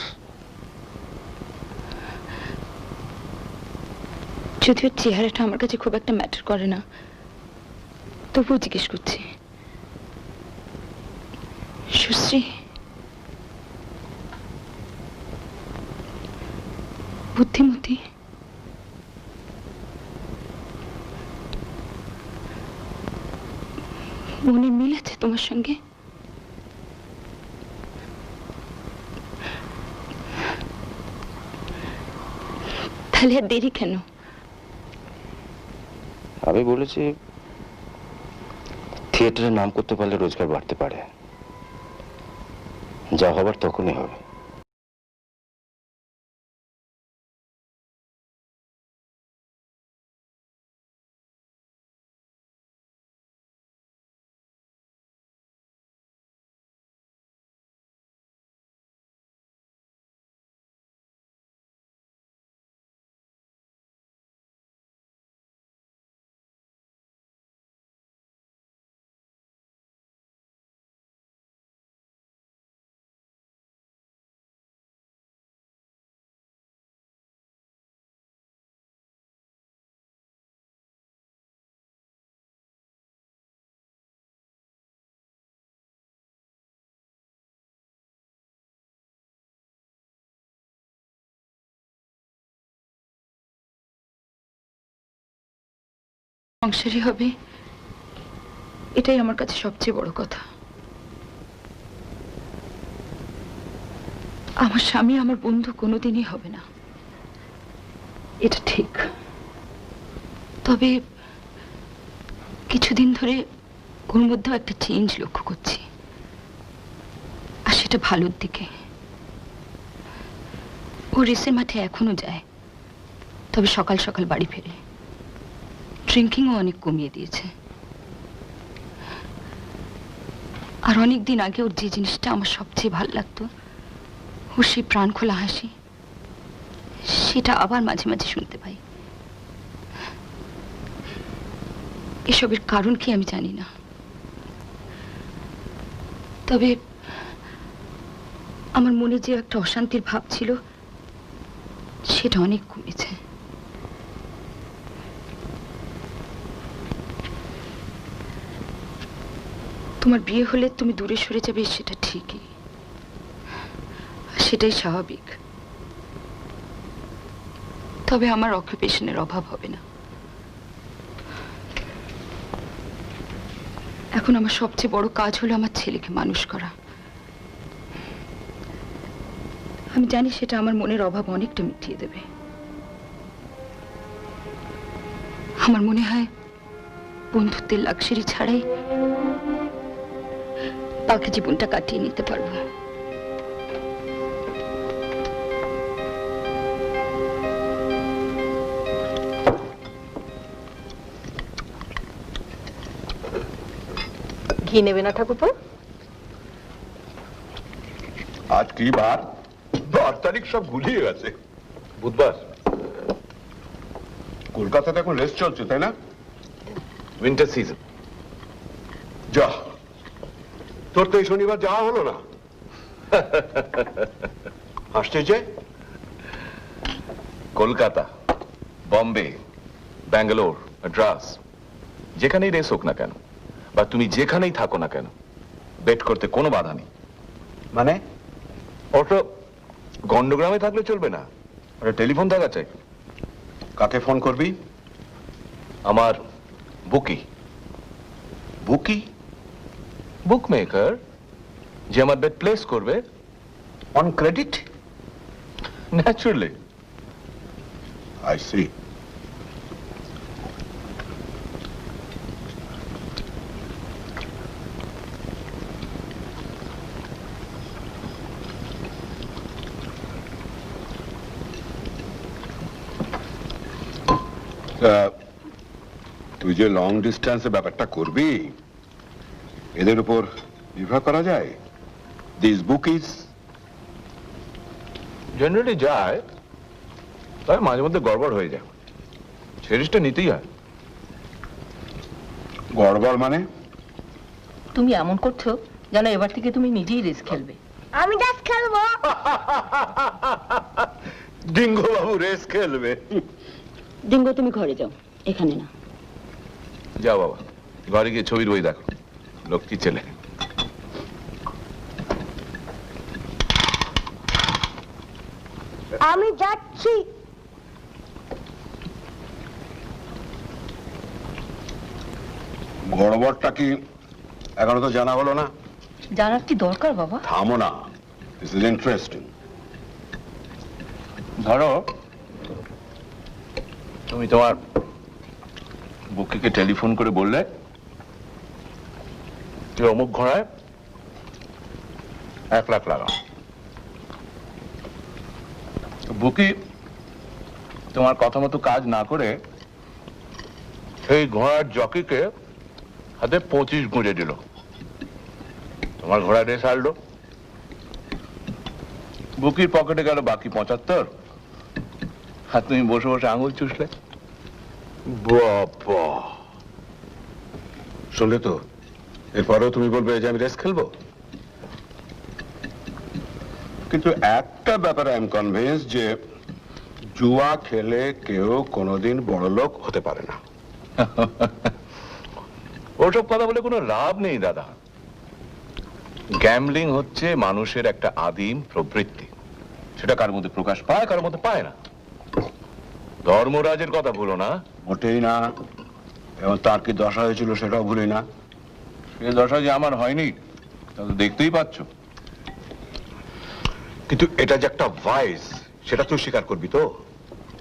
যদিও চেহারাটা আমার কাছে খুব একটা ম্যাটার করে না, তবুও জিজ্ঞেস করছি। সুশ্রী? বুদ্ধিমতী? মনে মিল আছে তোমার সঙ্গে? তাহলে আর দেরি কেন? আমি বলেছি থিয়েটারে নাম করতে পারলে রোজগার বাড়তে পারে, যা হবার তখনই হবে। সংসারী হবে, এটাই আমার কাছে সবচেয়ে বড় কথা। আমার স্বামী আমার বন্ধু কোনোদিনই হবে না, এটা ঠিক। তবে কিছুদিন ধরে ওর মধ্যেও একটা চেঞ্জ লক্ষ্য করছি, আর সেটা ভালোর দিকে। ও রেসের মাঠে এখনো যায়, তবে সকাল সকাল বাড়ি ফেরে। ড্রিঙ্কিংও অনেক কমিয়ে দিয়েছে। আর অনেক দিন আগে ওর যে জিনিসটা আমার সবচেয়ে ভালো লাগতো, ওর সেই প্রাণ খোলা হাসি, সেটা আবার মাঝে মাঝে শুনতে পাই। এসবের কারণ কি আমি জানি না, তবে আমার মনে যে একটা অশান্তির ভাব ছিল, সেটা অনেক কমেছে। তোমার বিয়ে হলে তুমি দূরে সরে যাবে, সেটা ঠিকই, সেটাই স্বাভাবিক। তবে আমার অকুপেশনের অভাব হবে না। এখন আমার সবচেয়ে বড় কাজ হলো আমার ছেলেকে মানুষ করা। আমি জানি সেটা আমার মনের অভাব অনেকটা মিটিয়ে দেবে। আমার মনে হয় বন্ধুত্বের লাক্সারি ছাড়াই বাকি জীবনটা কাটিয়ে নিতে পারবো। ঘি নেবে না ঠাকুরপো? আজ কি বার? 10 তারিখ সব গুলিয়ে গেছে। বুধবার। কলকাতাতে এখন রেস্ট চলছে, তাই না? Winter season. যা, তোর তো এই শনিবার যাওয়া হলো না। আসছে যে কলকাতা, বম্বে, ব্যাঙ্গালোর, মাদ্রাস, যেখানেই রেস হোক না কেন, বা তুমি যেখানেই থাকো না কেন, বেট করতে কোনো বাধা নেই। মানে ওটা গন্ডগ্রামে থাকলে চলবে না, ওটা টেলিফোন থাকা চাই। কাকে ফোন করবি? আমার বুকি। বুকি? বুক মেকার, যে আমার বেট প্লেস করবে on credit. Naturally. I see. তুই যে লং ডিস্টেন্সে ব্যাপারটা করবি, এদের উপর নির্ভর করা যায়? দিস বুকিজ জেনারেলি যায়, তবে মাঝে মধ্যে গড়বড় হয়ে যায়। সিরিজটা নিতেই হয়। গড়বড় মানে? তুমি এমন করছো যেন এবার থেকে তুমি নিজেই রেস খেলবে। আমি ডাস খেলবো। ডিঙ্গো বাবু রেস খেলবে। ডিঙ্গো তুমি ঘরে যাও, এখানে না। যাও বাবা, ঘরে গিয়ে ছবির বই দেখো। লক্ষ্মী ছেলে। আমি যাচ্ছি। গড়বড়টা কি এখনো তো জানা হলো না? জানার কি দরকার বাবা? থামো না, দিস ইজ ইন্টারেস্টিং। ধরো তুমি তোমার বুকিকে টেলিফোন করে বললে তুই অমুক ঘোড়ায় 1 লাখ লাগাও। বুকি তোমার কথা মতো কাজ না করে সেই ঘোড়ার জকিকে হাতে 25 গুঁজে দিল। তোমার ঘোড়া রেস হারলো। বুকির পকেটে গেল বাকি 75, আর তুমি বসে বসে আঙুল চুষলে। বাবা, শুনলে তো? এরপরেও তুমি বলবে যে আমি রেস খেলবো? কিন্তু একটা ব্যাপারে আই এম কনভিন্স যে জুয়া খেলে কেউ কোনোদিন বড় লোক হতে পারে না। ওসব কথা বলে কোনো লাভ নেই দাদা। গ্যাম্বলিং হচ্ছে মানুষের একটা আদিম প্রবৃত্তি। সেটা কার মধ্যে প্রকাশ পায়, কার মধ্যে পায় না। ধর্মরাজের কথা বলো না। মোটেই না। এবং তার কি দশা হয়েছিল সেটাও ভুলি না। সে দশা যে আমার হয়নি তা তো দেখতেই পাচ্ছ। কিন্তু এটা যে একটা ভাইস, সেটা তুই স্বীকার করবি তো?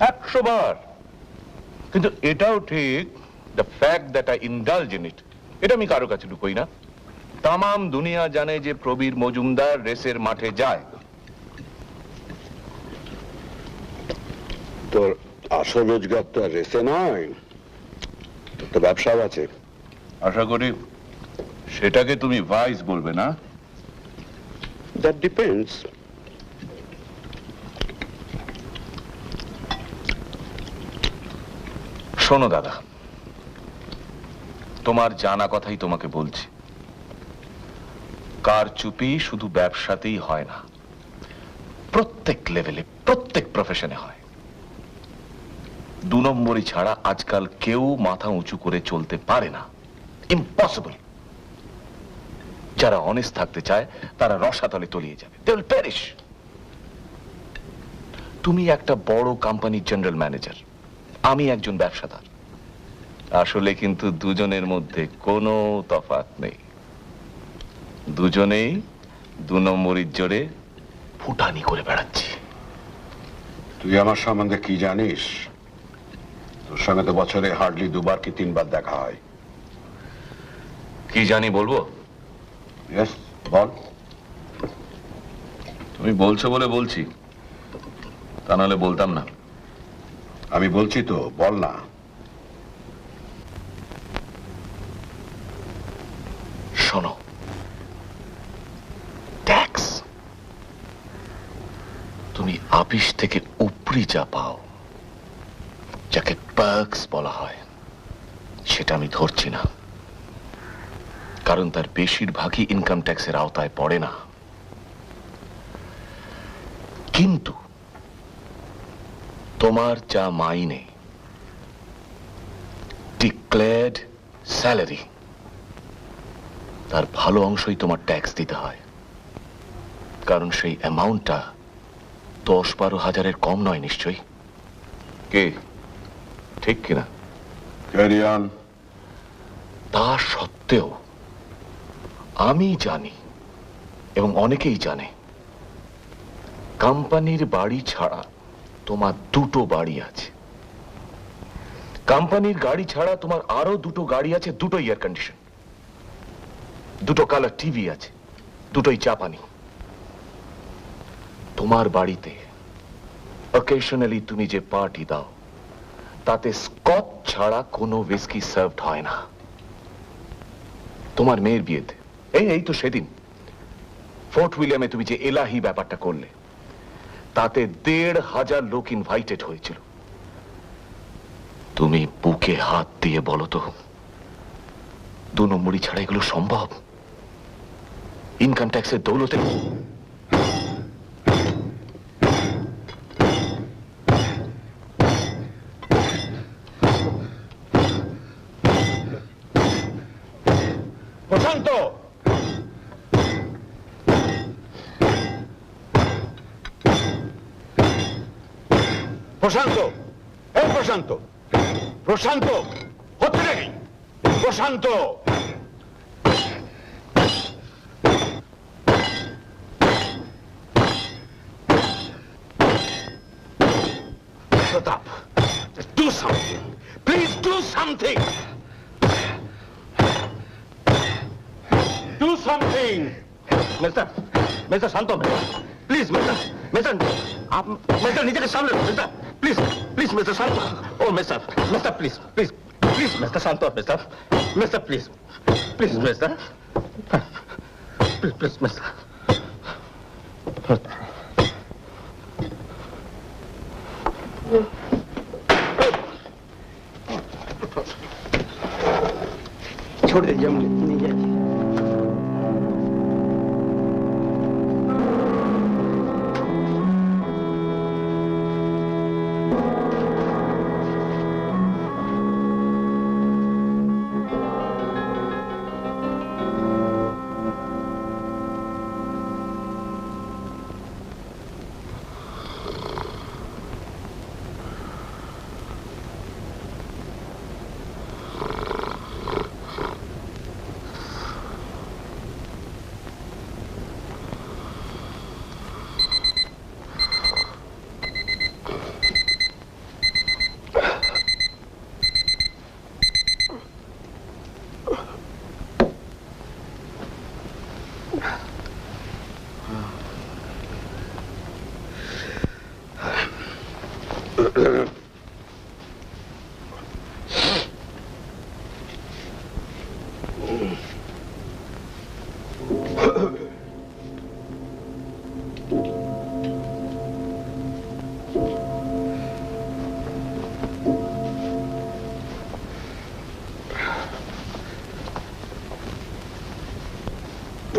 100 বার। কিন্তু এটাও ঠিক, the fact that I indulge in it, এটা আমি কারো কাছে লুকোই না। তামাম দুনিয়া জানে যে প্রবীর মজুমদার রেসের মাঠে যায়। তোর আসল রোজগার তো আর রেসে নয়, তোর তো ব্যবসাও আছে। আশা করি সেটাকে তুমি ভাইস বলবে না। That depends. শোনো দাদা, তোমার জানা কথাই তোমাকে বলছি। কারচুপি শুধু ব্যবসাতেই হয় না, প্রত্যেক লেভেলে, প্রত্যেক প্রফেশনে হয়। 2 নম্বরই ছাড়া আজকাল কেউ মাথা উঁচু করে চলতে পারে না, ইম্পসিবল। যারা অনেস্ট থাকতে চায় তারা রসাতলে তলিয়ে যাবে, দে উইল পেরিশ। তুমি একটা বড় কোম্পানির জেনারেল ম্যানেজার, আমি একজন ব্যবসাদার। আসলে কিন্তু দুজনের মধ্যে কোনো তফাৎ নেই। দুজনেই 2 নম্বরের জোরে ফুটানি করে বেড়াচ্ছি। তুই আমার সম্বন্ধে কি জানিস? তোর সঙ্গে তো বছরে হার্ডলি 2 বার কি 3 বার দেখা হয়। কি জানি বলবো? ইয়েস, বল। তুমি বলছো বলে বলছি, তা নাহলে বলতাম না। আমি বলছি তো, বল না। শোনো, ট্যাক্স। তুমি আপিস থেকে উপরি যা পাও, যাকে পার্কস বলা হয়, সেটা আমি ধরছি না, কারণ তার বেশিরভাগই ইনকাম ট্যাক্সের আওতায় পড়ে না। কিন্তু তোমার যা মাইনে, ডিক্লেয়ার্ড স্যালারি, তার ভালো অংশই তোমার ট্যাক্স দিতে হয়, কারণ সেই অ্যামাউন্টটা 10-12 হাজারের কম নয় নিশ্চয়ই। কে ঠিক কিনা? Carry on. তা সত্ত্বেও আমি জানি, এবং অনেকেই জানে, কোম্পানির বাড়ি ছাড়া তোমার 2টো বাড়ি আছে। কোম্পানির গাড়ি ছাড়া তোমার আরো 2টো গাড়ি আছে, 2টো এয়ার কন্ডিশন, 2টো কালার টিভি আছে, 2টোই জাপানি। তোমার বাড়িতে অকেশনালি তুমি যে পার্টি দাও, তাতে স্কচ ছাড়া কোনো হুইস্কি সার্ভড হয় না। তোমার মেয়ের বিয়েতে, এই তো সেদিন ফোর্ট উইলিয়ামে তুমি যে এলাহি ব্যাপারটা করলে, তাতে 1,500 লোক ইনভাইটেড হয়েছিল। তুমি বুকে হাত দিয়ে বলো তো, 2 নম্বরই ছাড়া এগুলো সম্ভব? ইনকাম ট্যাক্সের দৌলতে। প্রশান্ত, প্রশান্ত, এই প্রশান্ত, প্রশান্ত, হচ্ছে নাকি? Prashant, Pratap, do something. Please do something. Do something. Mister Shanto, please mister आप मिस्टर नीचे के सामने mister please please mister Shanto. ओ mister please please please mister Shanto, mister please please mister please please mister. छोड़ दीजिए, हम नहीं जाएंगे।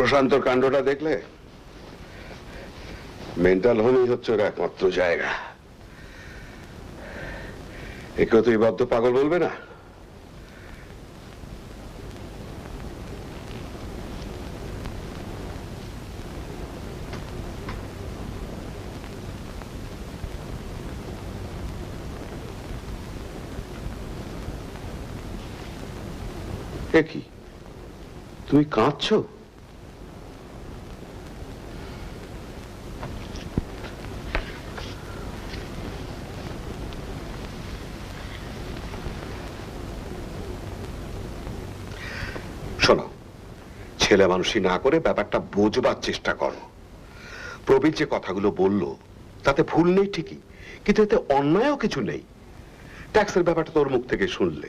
প্রশান্তর কাণ্ডটা দেখলে? মেন্টাল হোমই হচ্ছে ওর একমাত্র জায়গা। একে তুই বদ্ধ পাগল বলবে না? এ কি, তুমি কাঁদছো? শোনো, ছেলে মানুষই না করে ব্যাপারটা বোঝবার চেষ্টা করো। প্রবীর যে কথাগুলো বলল তাতে ভুল নেই ঠিকই, কিন্তু এতে অন্যায়ও কিছু নেই। ট্যাক্সের ব্যাপারটা তোর মুখ থেকে শুনলে,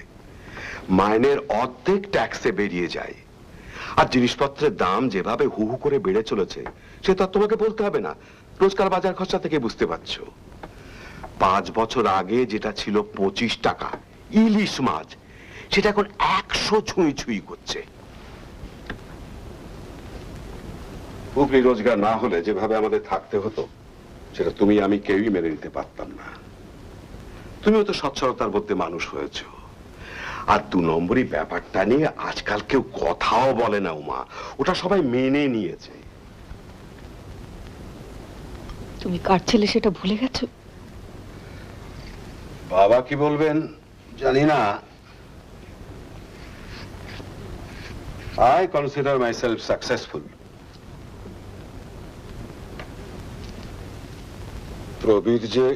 মাইনের অর্ধেক ট্যাক্সে বেরিয়ে যায়। আর জিনিসপত্রের দাম যেভাবে হু হু করে বেড়ে চলেছে সে তো আর তোমাকে বলতে হবে না, রোজকার বাজার খরচা থেকে বুঝতে পারছো। 5 বছর আগে যেটা ছিল 25 টাকা ইলিশ মাছ, সেটা এখন 100 ছুঁই ছুঁই করছে। উপরি রোজগার না হলে যেভাবে আমাদের থাকতে হতো সেটা তুমি আমি কেউই মেনে নিতে পারতাম না। তুমিও তো সচ্ছলতার মধ্যে মানুষ হয়েছো। আর 2 নম্বরই ব্যাপারটা নিয়ে আজকাল কেউ কথাও বলে না উমা, ওটা সবাই মেনে নিয়েছে। তুমি কার ছেলে সেটা ভুলে গেছো? বাবা কি বলবেন জানি না। I consider myself successful. Prabir যে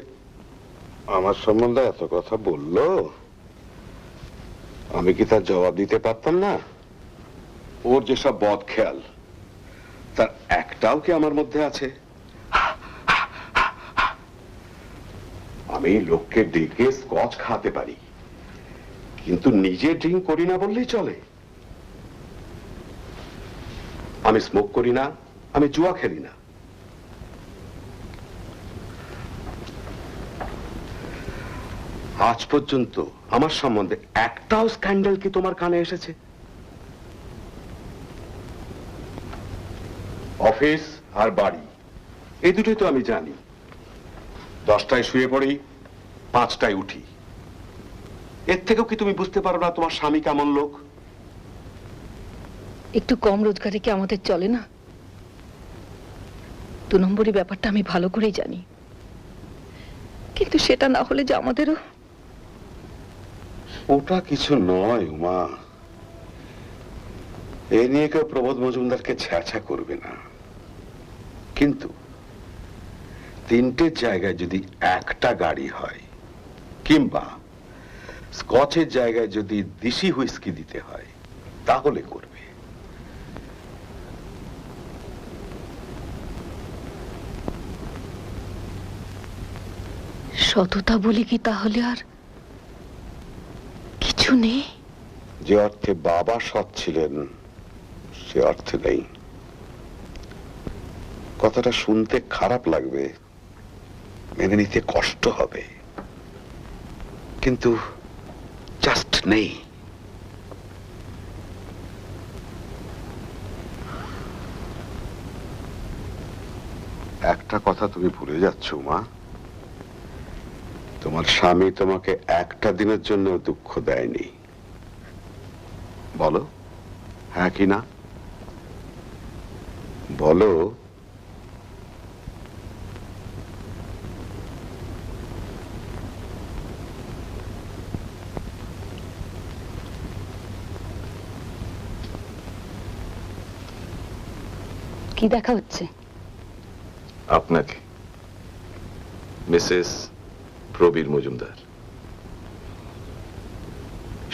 আমার সম্বন্ধে এত কথা বলল, আমি কি তার জবাব দিতে পারতাম না? ওর যেসব বদ খেয়াল তার একটাও কি আমার মধ্যে আছে? আমি লোককে ডেকে স্কচ খাওয়াতে পারি, কিন্তু নিজে ড্রিঙ্ক করি না বললেই চলে। আমি স্মোক করি না, আমি জুয়া খেলি না। আজ পর্যন্ত আমার সম্বন্ধে একটাও স্ক্যান্ডাল কি তোমার কানে এসেছে? অফিস আর বাড়ি এই দুটোই তো আমি জানি। 10টায় শুয়ে পড়ি, 5টায় উঠি। এর থেকেও কি তুমি বুঝতে পারো না তোমার স্বামী কেমন লোক? একটু কম রোজগারে কি আমাদের চলে না? 2 নম্বরই ব্যাপারটা আমি ভালো করেই জানি, কিন্তু সেটা না হলে যে আমাদেরও। ওটা কিছু নয় উমা, এ নিয়ে কেউ প্রবোধ মজুমদারকে ছ্যাঁচা করবে না। কিন্তু 3টে জায়গায় যদি একটা গাড়ি হয়, কিংবা স্কচের জায়গায় যদি দেশি হুইস্কি দিতে হয়, তাহলে করবে। সততা বলি কি তাহলে আর কিছু নেই? যে অর্থে বাবা সৎ ছিলেন সে অর্থে নেই। কথাটা শুনতে খারাপ লাগবে, মেনে নিতে কষ্ট হবে, কিন্তু জাস্ট নেই। একটা কথা তুমি ভুলে যাচ্ছ মা, তোমার স্বামী তোমাকে একটা দিনের জন্য দুঃখ দেয়নি। বলো হ্যাঁ কি না? বলো। কি দেখা হচ্ছে? আপনাকে, মিসেস প্রবীর মজুমদার।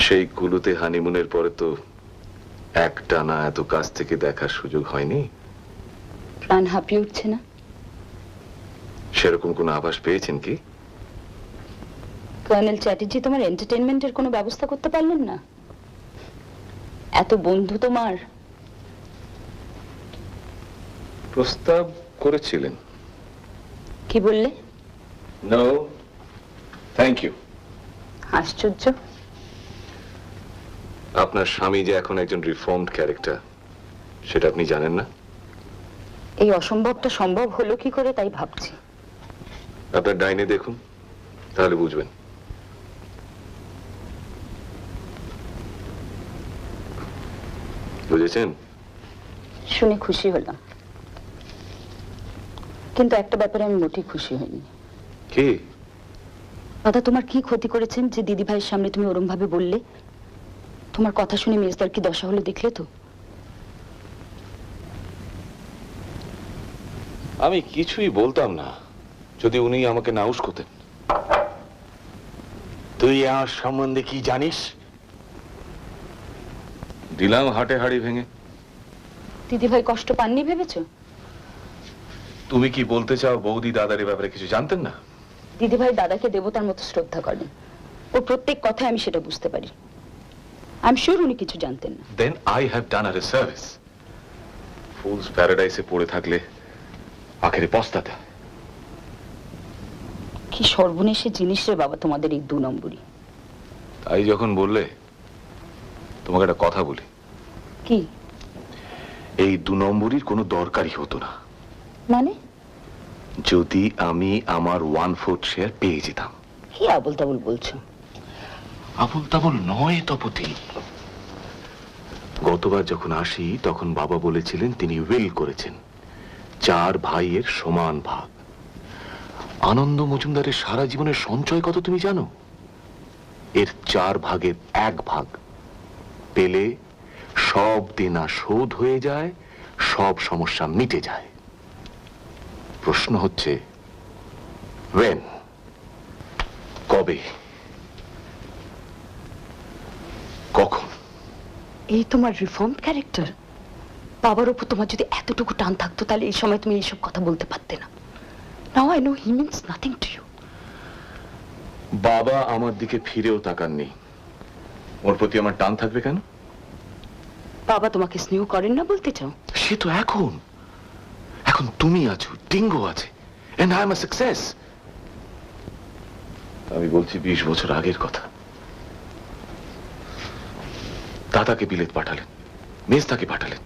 সেই কুলুতে হানিমুনের পরে তো একটানা এত কাছ থেকে দেখার সুযোগ হয়নি। প্রাণ হাঁপিয়ে উঠছে না? সেরকম কোনো আভাস পেয়েছেন কি? কর্নেল চ্যাটার্জি তোমার এন্টারটেইনমেন্টের কোনো ব্যবস্থা করতে পারলেন না? এত বন্ধু তোমার। প্রস্তাব করেছিলেন। কি বললে? No thank you. আশ্চর্য। আপনার স্বামী যে এখন একজন রিফর্মড ক্যারেক্টার সেটা আপনি জানেন না? এই অসম্ভবটা সম্ভব হলো কি করে তাই ভাবছি। আপনার ডাইনে দেখুন, তাহলে বুঝবেন। বুঝেছেন? শুনে খুশি হলাম, কিন্তু একটা ব্যাপারে আমি মোটেই খুশি হইনি। কি? দাদা তোমার কি ক্ষতি করেছেন যে দিদি ভাইয়ের সামনে তুমি ওরম ভাবে বললে? তোমার কথা শুনে মেজদার কি দশা হলো দেখলে তো? আমি কিছুই বলতাম না যদি উনি আমাকে না উস্কোতেন। তুই আমার সম্বন্ধে কি জানিস? দিলাম হাটে হাড়ি ভেঙে। দিদি ভাই কষ্ট পাননি ভেবেছো? তুমি কি বলতে চাও বৌদি দাদার ব্যাপারে কিছু জানতেন না? দিদি ভাই দাদাকে দেবতার মতো শ্রদ্ধা করেন, ওর প্রত্যেক কথায় আমি সেটা বুঝতে পারি। আই এম শিওর উনি কিছু জানতেন না। Then I have done her a service. Fool's প্যারাডাইসে পড়ে থাকলে আখেরে পস্তাতে। কি সর্বনেশে জিনিস রে বাবা তোমাদের এই 2 নম্বরই। তাই যখন বললে, তোমাকে একটা কথা বলি। কি? এই 2 নম্বরীর কোনো দরকারই হতো না মানে? যদি আমি আমার 1/4 শেয়ার পেয়ে যেতাম। কি আবল তাবল বলছো? আবল তাবল নয় তপতি। গতবার যখন আসি তখন বাবা বলেছিলেন তিনি উইল করেছেন 4 ভাইয়ের সমান ভাগ। আনন্দ মজুমদারের সারা জীবনের সঞ্চয় কত তুমি জানো? এর 4 ভাগের 1 ভাগ পেলে সব দেনা শোধ হয়ে যায়, সব সমস্যা মিটে যায়। প্রশ্ন হচ্ছে when? কবে? কখন? এই তোমার রিফর্মড ক্যারেক্টার। বাবার উপর তোমার যদি এতটুকু টান থাকতো তাহলে এই সময় তুমি এইসব কথা বলতে পারতে না। Now I know he means nothing to you. বাবা আমার দিকে ফিরেও তাকাননি, ওর প্রতি আমার টান থাকবে কেন? বাবা তোমাকে স্নেহ করেন না বলতে চাও? সে তো এখন তুমি আছো, টিঙ্গো আছে, and I am a success. আমি বলছি 20 বছর আগের কথা। দাদাকে বিলেত পাঠালেন, মেজদাকে পাঠালেন,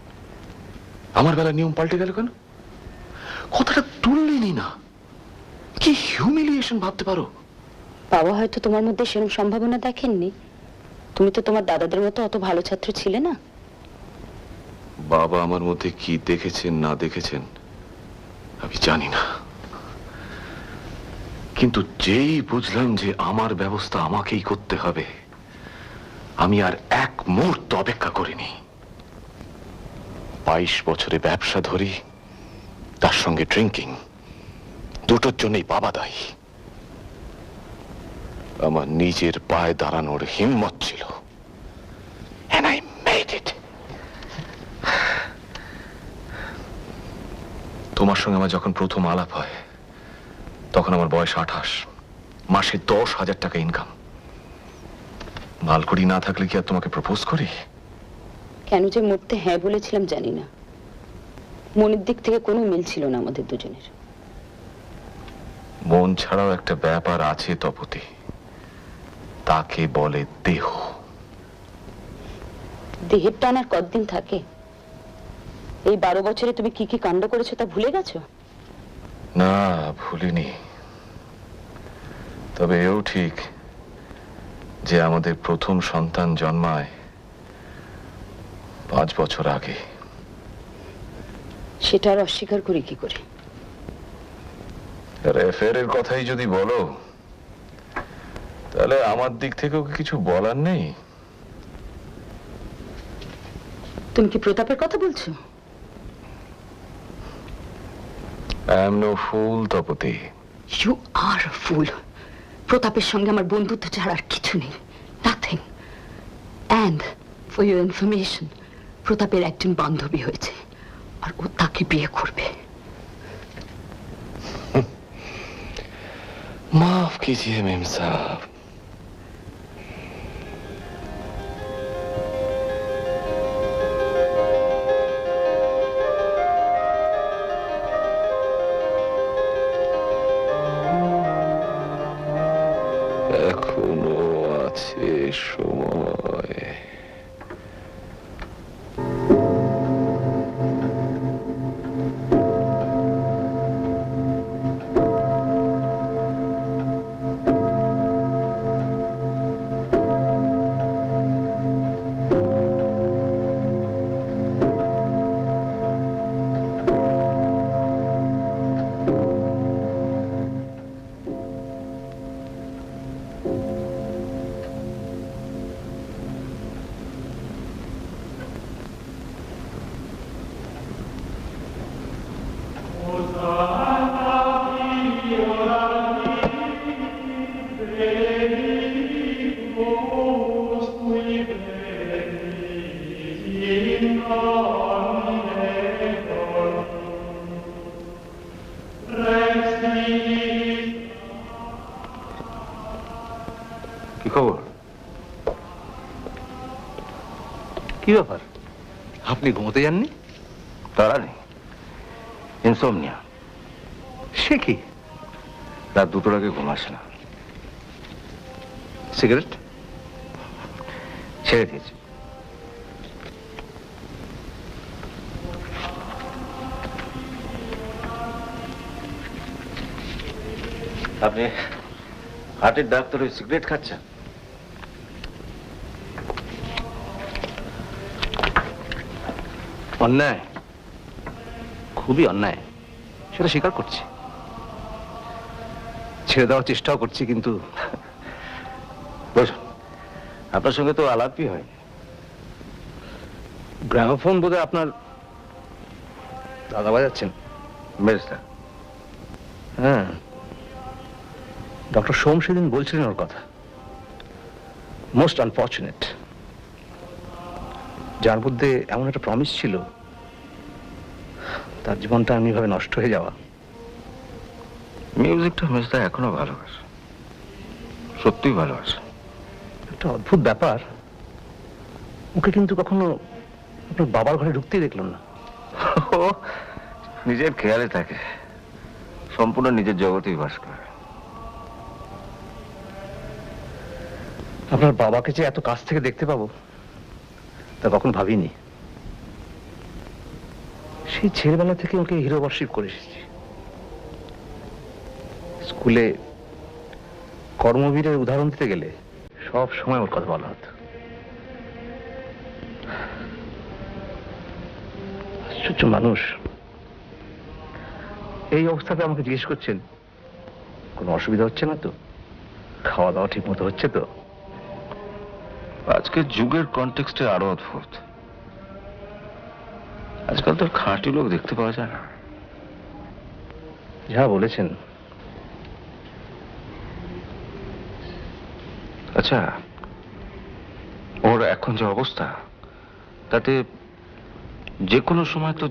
আমার বেলা নিয়ম পাল্টে গেল কেন? কথাটা তুললেনই না। কি হিউমিলিয়েশন ভাবতে পারো? বাবা হয়তো তোমার মধ্যে সেরকম সম্ভাবনা দেখেননি। তুমি তো তোমার দাদাদের মতো অত ভালো ছাত্র ছিলে না। বাবা আমার মধ্যে কি দেখেছেন না দেখেছেন আমি জানি না, কিন্তু যেই বুঝলাম যে আমার ব্যবস্থা আমাকেই করতে হবে, আমি আর 1 মুহূর্ত অপেক্ষা করিনি। 22 বছরে ব্যবসা ধরি, তার সঙ্গে ড্রিঙ্কিং, দুটোর জন্যই বাবা দায়ী। আমার নিজের পায়ে দাঁড়ানোর হিম্মত ছিল, and I made it. তোমার সঙ্গে আমার যখন প্রথম আলাপ হয় তখন আমার বয়স 28, মাসে 10,000 টাকা ইনকাম। মালকুড়ি না থাকলে কি আর তোমাকে প্রপোজ করি? কেন যে মরতে হ্যাঁ বলেছিলাম জানি না। মনের দিক থেকে কোনো মিল ছিল না আমাদের দুজনের। মন ছাড়াও একটা ব্যাপার আছে তপতি, তাকে বলে দেহ। দেহের টান আর কতদিন থাকে? এই 12 বছরে তুমি কি কি কাণ্ড করেছো তা ভুলে গেছো? না, ভুলিনি। তবে এও ঠিক যে আমাদের প্রথম সন্তান জন্মায় 5 বছর আগে। সেটা আর অস্বীকার করি কি করে? অ্যাফেয়ারের কথাই যদি বলো তাহলে আমার দিক থেকেও কিছু বলার নেই। তুমি কি প্রতাপের কথা বলছো? I am no fool, Tapati. You are a fool. প্রতাপের সঙ্গে আমার বন্ধুত্ব ছাড়া আর কিছু নেই, nothing. And for your information, প্রতাপের একজন বান্ধবী হয়েছে আর ও তাকে বিয়ে করবে। মাফ कीजिए मेम साहब। এখনো আছে সময়। কি খবর? কি ব্যাপার, আপনি ঘুমোতে যাননি? তারা নেই, ইনসোমনিয়া। সে কি? রাত দুটোর আগে ঘুম আসে না। সিগারেট ছেড়ে দিয়েছি। আপনি হার্টের ডাক্তার ওই সিগারেট খাচ্ছেন? অন্যায়, খুবই অন্যায়, সেটা স্বীকার করছি। ছেড়ে দেওয়ার চেষ্টাও করছি, কিন্তু বসুন, আপনার সঙ্গে তো আলাপই হয়। গ্রামোফোন বোধহয় আপনার দাদা বাজাচ্ছেন। বেশটা? হ্যাঁ, ডক্টর সোম সেদিন বলছিলেন ওর কথা। মোস্ট আনফর্চুনেট, যার মধ্যে এমন একটা প্রমিস ছিল, তার জীবনটা এমনিভাবে নষ্ট হয়ে যাওয়া। মিউজিকটা মেজদা এখনো ভালোবাসে, সত্যিই ভালোবাসে। একটা অদ্ভুত ব্যাপার, ওকে কিন্তু কখনো আপনার বাবার ঘরে ঢুকতেই দেখলাম না। ও নিজের খেয়ালে থাকে, সম্পূর্ণ নিজের জগতেই বাস করে। আপনার বাবাকে যে এত কাছ থেকে দেখতে পাবো তা কখন ভাবিনি। সেই ছেলেবেলা থেকে ওকে হিরো ওয়ার্শিপ করে এসেছি। স্কুলে কর্মবীরের উদাহরণ দিতে গেলে সব সময় ওর কথা বলা হতো। আশ্চর্য মানুষ, এই অবস্থাতে আমাকে জিজ্ঞেস করছেন কোনো অসুবিধা হচ্ছে না তো, খাওয়া দাওয়া ঠিক মতো হচ্ছে তো? আজকের যুগের কনটেক্সটে আরো অদ্ভুত। আজকাল তো খাঁটি লোক দেখতে পাওয়া যায় না। যা বলেছেন। আচ্ছা, ওর এখন যে অবস্থা, তাতে যে কোনো সময় তো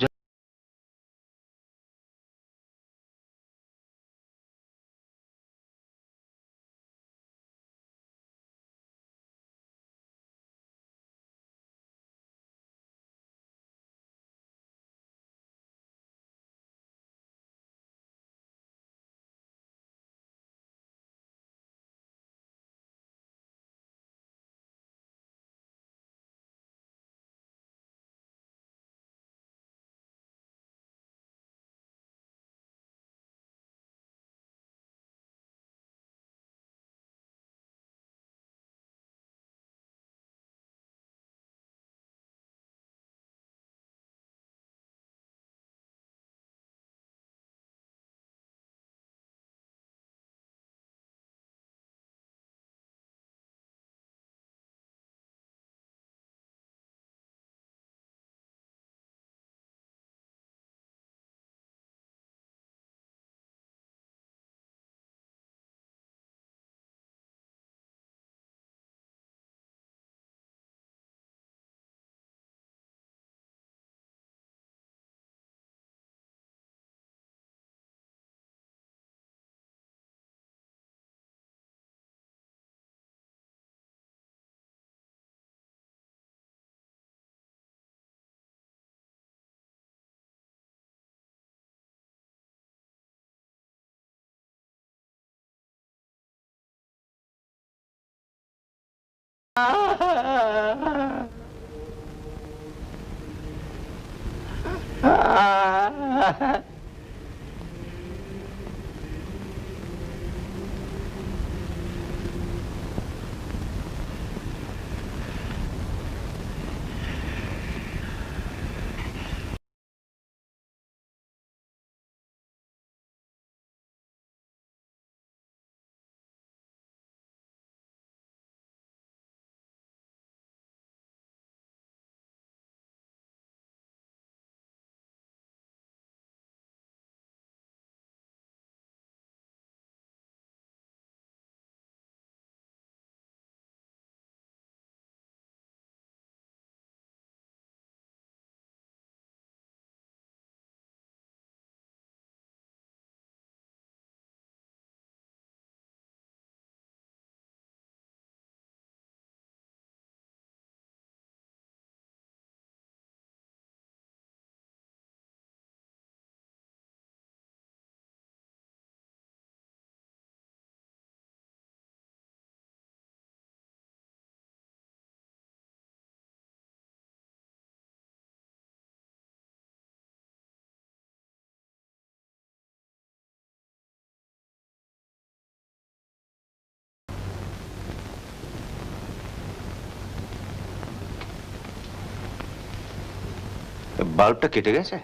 বাল্বটা কেটে গেছে?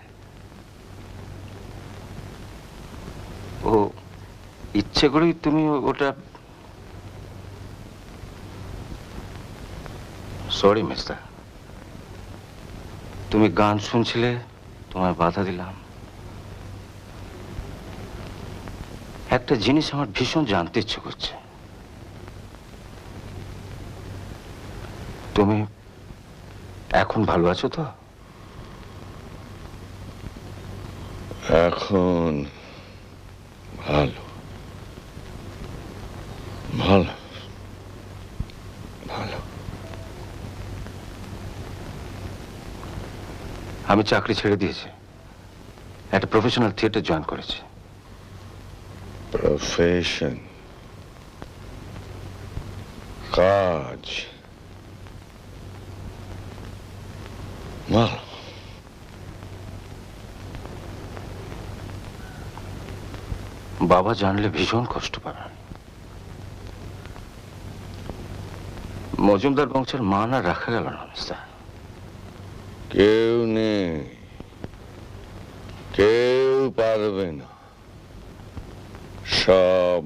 ও ইচ্ছে করেই তুমি ওটা... সরি মিস্টার, তুমি গান শুনছিলে, তোমায় বাধা দিলাম। একটা জিনিস আমার ভীষণ জানতে ইচ্ছে করছে, তুমি এখন ভালো আছো তো? এখন ভালো ভালো ভালো। আমি চাকরি ছেড়ে দিয়েছি, একটা প্রফেশনাল থিয়েটার জয়েন করেছি। প্রফেশন, কাজ, ভালো। বাবা জানলে ভীষণ কষ্ট পাবেন। মজুমদার বংশের মান আর রাখা গেল না মিস্টার। কেউ নেই, কেউ পারবে না, সব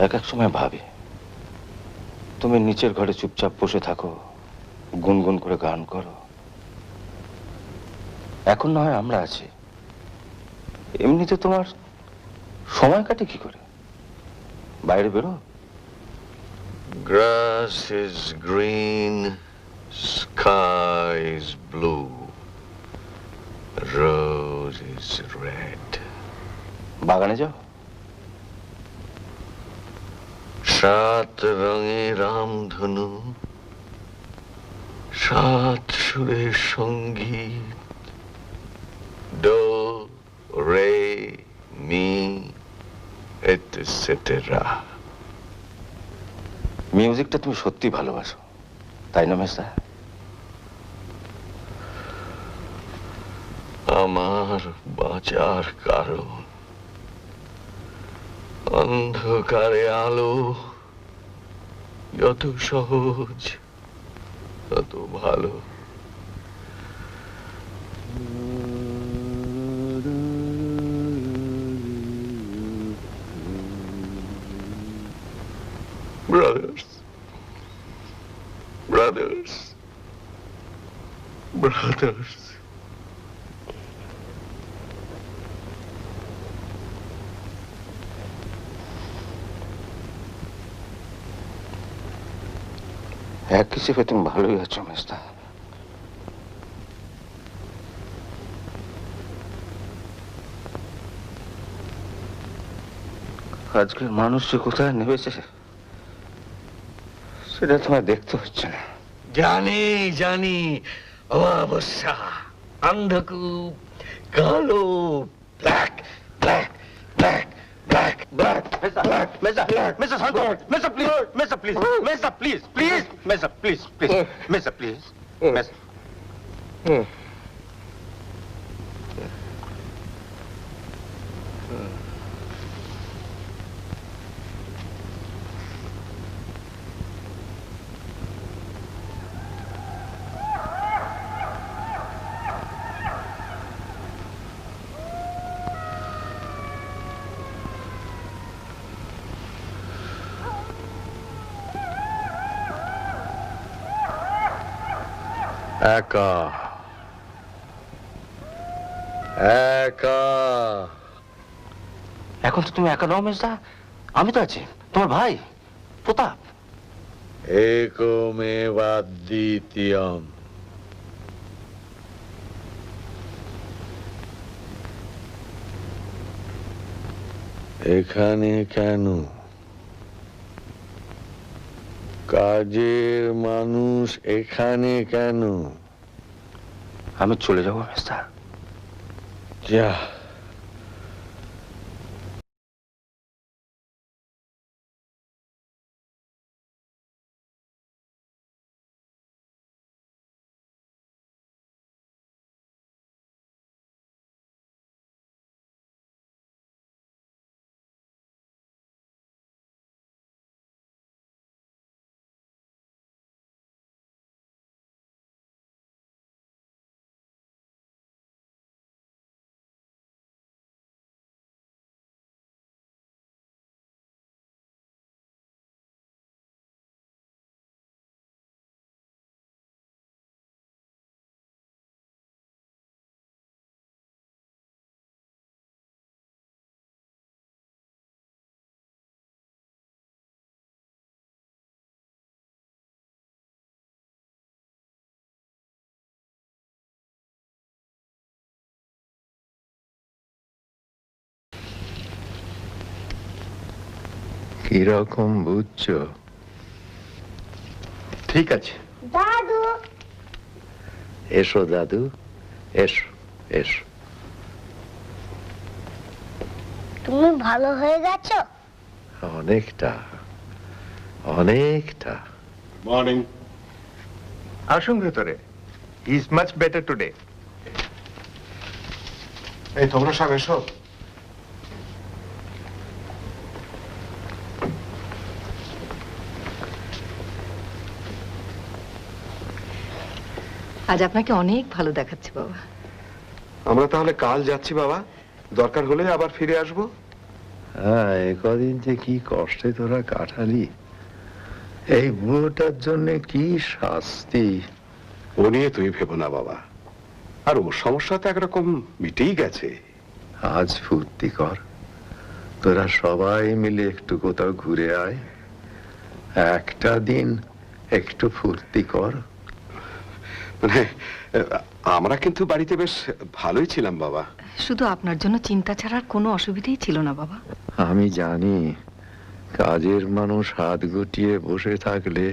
এক এক সময় ভাবি, তুমি নিচের ঘরে চুপচাপ বসে থাকো, গুনগুন করে গান করো। এখন না হয় আমরা আছি, এমনিতে তোমার সময় কাটে কি করে? বাইরে বেরো। Grass is green, sky is blue, rose is red. বাগানে যাও। 7 রঙে রামধনু, 7 সুরের সঙ্গীত, ডো রে মি এটসেটেরা। মিউজিকটা তুমি সত্যি ভালোবাসো, তাই না মেসা? আমার বাঁচার কারণ, অন্ধকারে আলো যত সহজ তত ভালো। Brothers, brothers, brothers. এক হিসেবে তুমি ভালোই আছো মেস্তা। আজকের মানুষ যে কোথায় নেমেছে সেটা তোমায় দেখতে হচ্ছে না। জানি জানি, অমাবস্যা, অন্ধকূপ, কালো, black black black black black black. Mesa, Mesa, শান্ত হও। Mesa, please, Mesa, please, Mesa, please, please, Mesa, please, please, Mesa, please, Mesa. একা একা। এখন তো তুমি একা নও মেজদা, আমি তো আছি, তোমার ভাই প্রতাপ। একমেবাদ্বিতীয়ম। এখানে কেন? কাজের মানুষ এখানে কেন? আমি চলে যাবো মেজদা। যা। কিরকম বুঝছো? ঠিক আছে। দাদু এসো দাদু, এসো এসো। তুমি ভালো হয়ে গেছো? অনেকটা, অনেকটা। মর্নিং। আসুন ভেতরে। Is much better today. এই তোমরা সব এসো। আজ আপনাকে অনেক ভালো দেখাচ্ছে বাবা। আমরা তাহলে কাল যাচ্ছি বাবা, দরকার হলে আবার ফিরে আসবো। হ্যাঁ, কদিন যে কি কষ্টে তোরা কাটালি, এই বুড়োটার জন্য কি শাস্তি। ও নিয়ে তুমি ভেবো না বাবা, আর ওর সমস্যা তো একরকম মিটেই গেছে। আজ ফুর্তি কর, তোরা সবাই মিলে একটু কোথাও ঘুরে আয়, একটা দিন একটু ফুর্তি কর। মানে আমরা কিন্তু বাড়িতে বেশ ভালোই ছিলাম বাবা। শুধু আপনার জন্য চিন্তা ছাড়ার কোনো অসুবিধাই ছিল না বাবা। আমি জানি কাজের মানুষ হাত গুটিয়ে বসে থাকলে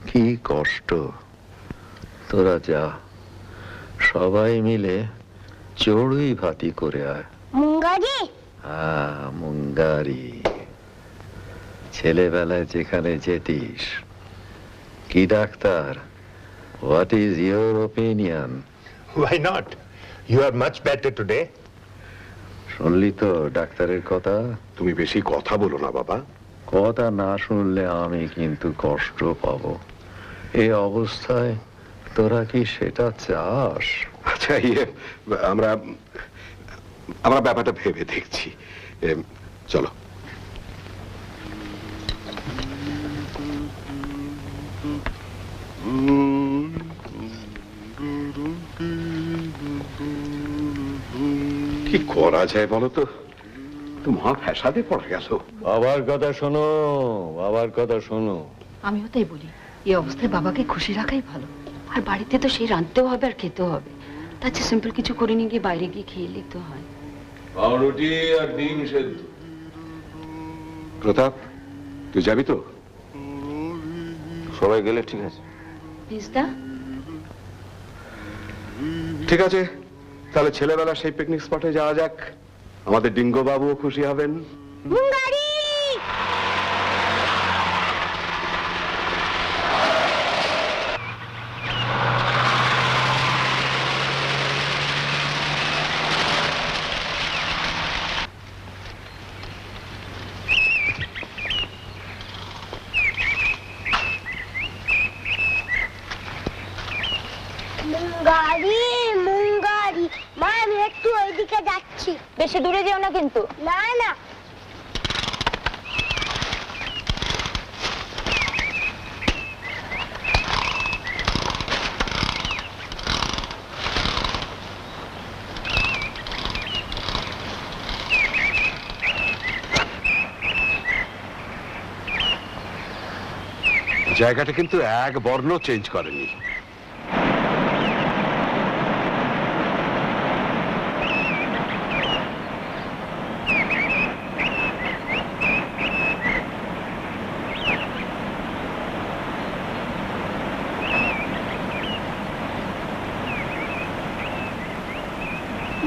কি কষ্ট। তোরা যা, সবাই মিলে চড়ুই ভাতি করে আয়। মুঙ্গারি? হ্যাঁ, মুঙ্গারি। ছেলেবেলায় যেখানে যেতিস। কি doctor, what is your opinion? Why not? You are much better today. শুনলি তো ডাক্তারের কথা? তুমি বেশি কথা বলো না বাবা। কথা না শুনলে আমি কিন্তু কষ্ট পাবো। এই অবস্থায় তোরা কি সেটা চাস? আচ্ছা, আমরা আমরা ব্যাপারটা ভেবে দেখছি। চলো। কি করা যায় বলো তো? তো মহা ফ্যাসাদে পড়ে গেল। বাবার কথা শোনো, বাবার কথা শোনো। আমিও তাই বলি, এই অবস্থায় বাবাকে খুশি রাখাই ভালো। আর বাড়িতে তো সেই রাঁধতেও হবে আর খেতেও হবে, তার চেয়ে সিম্পল কিছু করে নিয়ে গিয়ে বাইরে গিয়ে খেয়ে তো হয়। পাউরুটি আর ডিম সেদ্ধ। প্রতাপ, তুই যাবি তো? সবাই গেলে ঠিক আছে। পিস্তা? ঠিক আছে, তাহলে ছেলেবেলা সেই পিকনিক স্পটে যাওয়া যাক। আমাদের ডিঙ্গো বাবুও খুশি হবেন। মুঙ্গারি! মুঙ্গারি, মুঙ্গারি। মা, আমি একটু ওইদিকে যাচ্ছি। বেশি দূরে যেও না কিন্তু। না না। জায়গাটা কিন্তু এক বর্ণ চেঞ্জ করেনি।